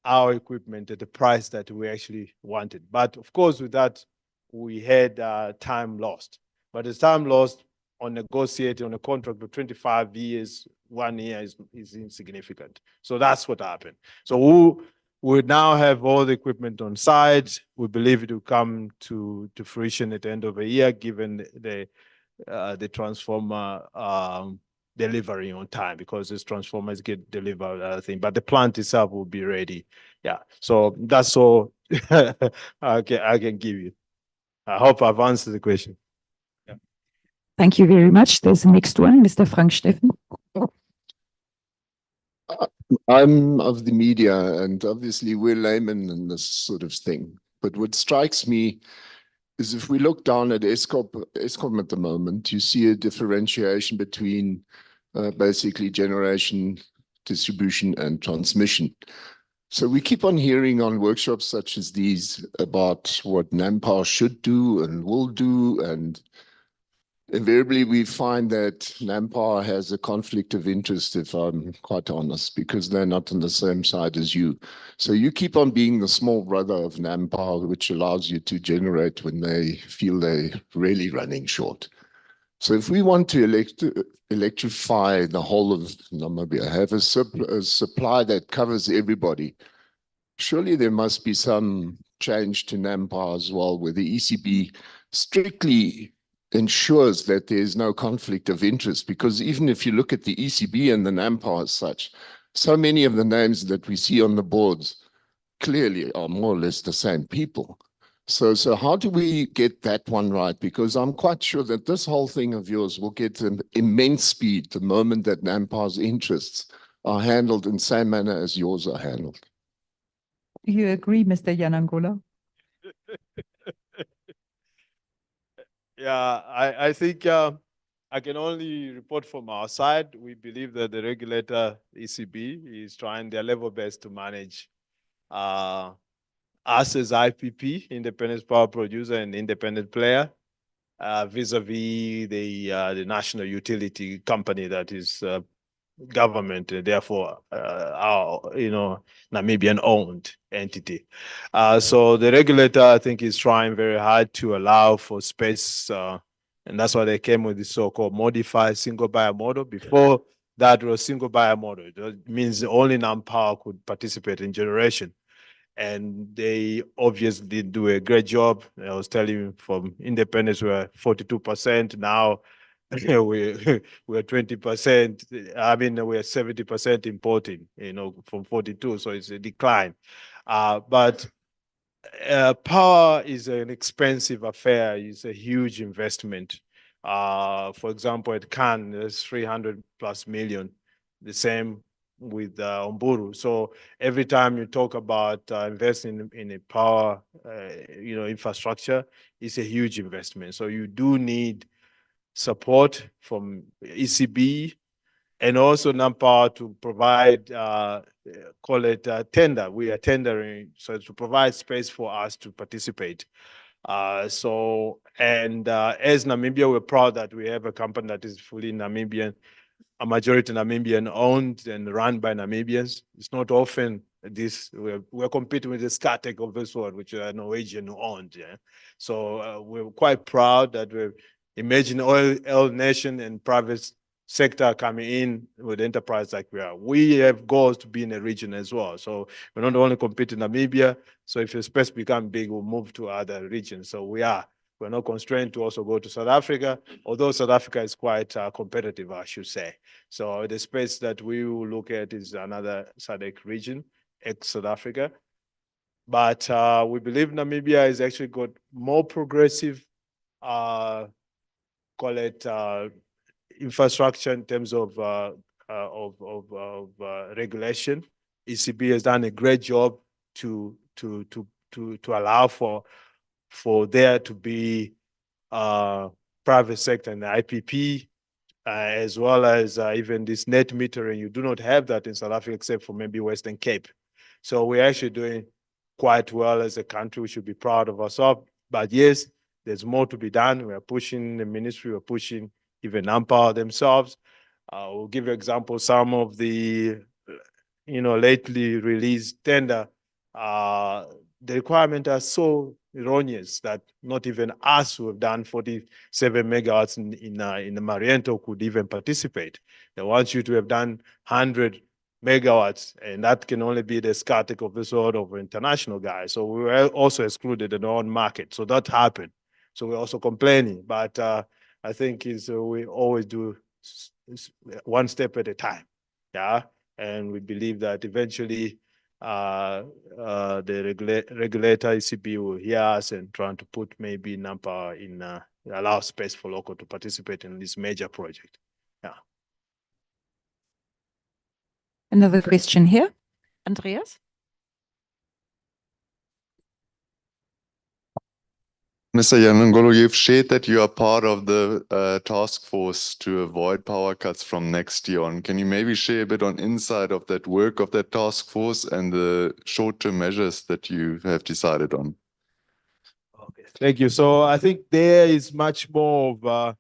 our equipment at the price that we actually wanted. But of course, with that, we had time lost. But the time lost on negotiating on a contract for 25 years, 1 year is insignificant. So that's what happened. So We now have all the equipment on site. We believe it will come to fruition at the end of the year, given the transformer delivery on time, because these transformers get delivered, other thing. But the plant itself will be ready. Yeah. So that's all I can give you. I hope I've answered the question. Thank you very much. There's the next one, Mr. Frank Steffen. I'm of the media, and obviously we're laymen in this sort of thing. But what strikes me is if we look down at Eskom at the moment, you see a differentiation between basically generation, distribution, and transmission. So we keep on hearing on workshops such as these about what NamPower should do and will do, and invariably we find that NamPower has a conflict of interest, if I'm quite honest, because they're not on the same side as you. So you keep on being the small brother of NamPower, which allows you to generate when they feel they're really running short. So if we want to electrify the whole of Namibia, have a supply that covers everybody, surely there must be some change to NamPower as well, where the ECB strictly ensures that there's no conflict of interest. Because even if you look at the ECB and the NamPower as such, so many of the names that we see on the boards clearly are more or less the same people. So how do we get that one right? Because I'm quite sure that this whole thing of yours will get an immense speed the moment that NamPower's interests are handled in the same manner as yours are handled. Do you agree, Mr. Nangolo? Yeah, I think I can only report from our side. We believe that the regulator, ECB, is trying their level best to manage us as IPP, independent power producer and independent player, vis-a-vis the national utility company that is government, therefore our Namibian owned entity. So the regulator, I think, is trying very hard to allow for space, and that's why they came with the so-called modified single buyer model. Before that was single buyer model. It means only NamPower could participate in generation. And they obviously do a great job. I was telling you, from independence, we're 42%. Now we're 20%. I mean, we're 70% importing, from 42. So it's a decline. But power is an expensive affair. It's a huge investment. For example, at Cannes, there's 300+ million. The same with Umburu. So every time you talk about investing in a power, infrastructure, it's a huge investment. So you do need support from ECB and also NamPower to provide, call it a tender. We are tendering, so to provide space for us to participate. As Namibia, we're proud that we have a company that is fully Namibian, a majority Namibian owned and run by Namibians. It's not often this, we're competing with the Scatec of this world, which are Norwegian owned. Yeah? So we're quite proud that we're emerging oil nation and private sector coming in with enterprise like we are. We have goals to be in a region as well. So we're not only competing in Namibia. So if the space becomes big, we'll move to other regions. So we're not constrained to also go to South Africa, although South Africa is quite competitive, I should say. So the space that we will look at is another SADC region, ex-South Africa. But we believe Namibia has actually got more progressive, call it infrastructure in terms of regulation. ECB has done a great job to allow for there to be private sector and the IPP, as well as even this net metering. You do not have that in South Africa except for maybe Western Cape. So we're actually doing quite well as a country. We should be proud of ourselves. But yes, there's more to be done. We are pushing the ministry, we're pushing even NamPower themselves. We'll give you examples. Some of the lately released tender, the requirements are so erroneous that not even us who have done 47 megawatts in the Mariento could even participate. They want you to have done 100 megawatts, and that can only be the Scatec of the sort of international guys. So we were also excluded in our own market. So that happened. So we're also complaining, but I think we always do one step at a time, yeah. And we believe that eventually the regulator ECB will hear us and trying to put maybe Nampa in allow space for local to participate in this major project. Yeah. Another question here, Andreas. Mr. Nangolo, you've shared that you are part of the task force to avoid power cuts from next year on. Can you maybe share a bit on insight of that work of that task force and the short-term measures that you have decided on? Okay, thank you. So I think there is much more of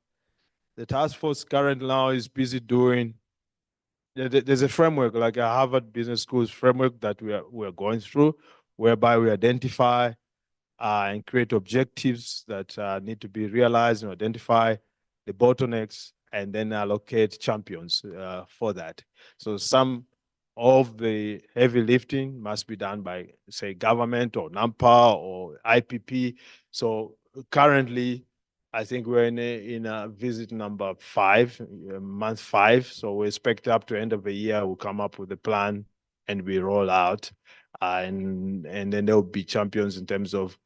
the task force current now is busy doing. There's a framework like a Harvard Business School's framework that we're going through, whereby we identify and create objectives that need to be realized and identify the bottlenecks and then allocate champions for that. So some of the heavy lifting must be done by, say, government or NAMPA or IPP. So currently, I think we're in a visit number 5, month 5. So we expect up to end of the year, we'll come up with a plan and we roll out. And then there'll be champions in terms of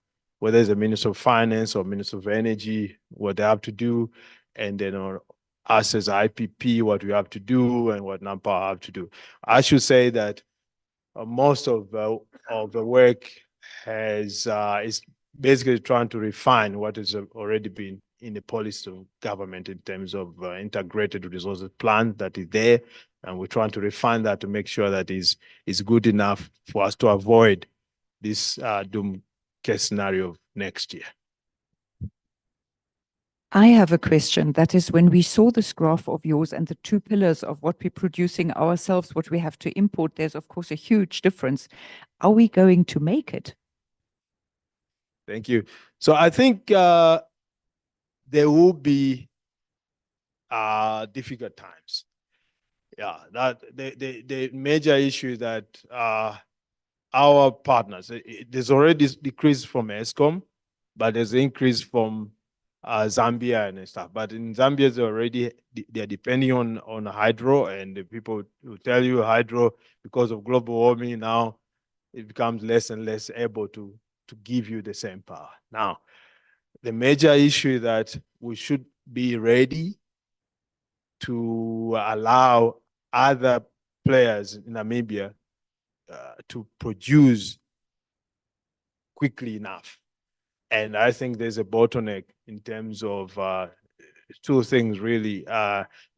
whether it's a Minister of Finance or Minister of Energy, what they have to do, and then us as IPP, what we have to do and what NAMPA have to do. I should say that most of the work is basically trying to refine what has already been in the policy of government in terms of integrated resources plan that is there. And we're trying to refine that to make sure that is good enough for us to avoid this doom case scenario of next year. I have a question. That is, when we saw this graph of yours and the 2 pillars of what we're producing ourselves, what we have to import, there's of course a huge difference. Are we going to make it? Thank you. So I think there will be difficult times. Yeah, that the major issue is that our partners, there's already decrease from ESCOM, but there's increase from Zambia and stuff. But in Zambia, they're depending on hydro, and the people will tell you hydro, because of global warming now, it becomes less and less able to give you the same power. Now, the major issue is that we should be ready to allow other players in Namibia to produce quickly enough. And I think there's a bottleneck in terms of 2 things really,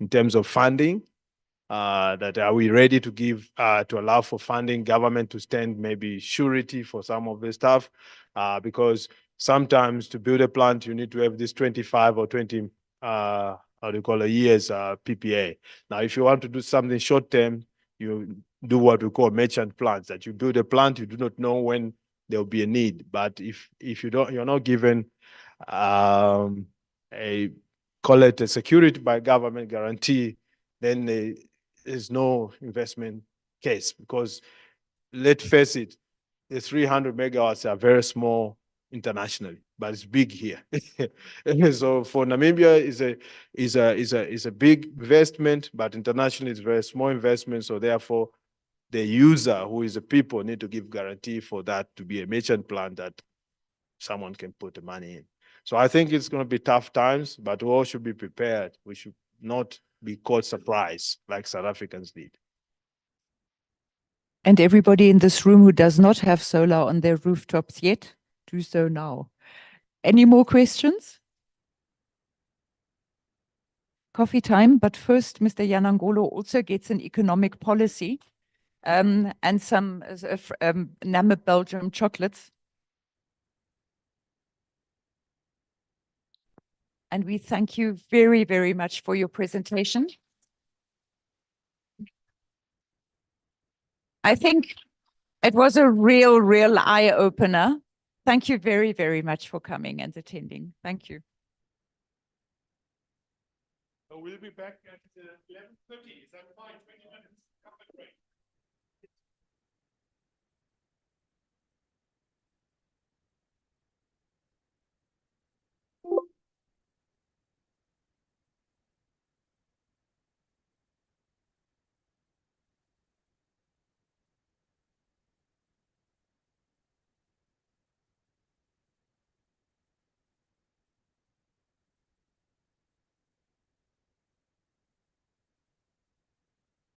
in terms of funding, that are we ready to give, to allow for funding, government to stand maybe surety for some of the stuff, because sometimes to build a plant, you need to have this 25 or 20, how do you call it, years PPA. Now, if you want to do something short term, you do what we call merchant plants, that you build a plant, you do not know when there'll be a need. But if you're not given call it a security by government guarantee, then there's no investment case, because let's face it, the 300 megawatts are very small internationally, but it's big here. So for Namibia is a big investment, but internationally it's very small investment. So therefore, the user, who is the people, need to give guarantee for that to be a merchant plant that someone can put the money in. So I think it's going to be tough times, but we all should be prepared. We should not be caught surprise like South Africans did. And everybody in this room who does not have solar on their rooftops yet, do so now. Any more questions? Coffee time, but first, Mr. Nangolo also gets an economic policy and some Namib Belgium chocolates. And we thank you very, very much for your presentation. I think it was a real eye-opener. Thank you very, very much for coming and attending. Thank you. So we'll be back at 11:30. Is that fine? 20 minutes. Come and break.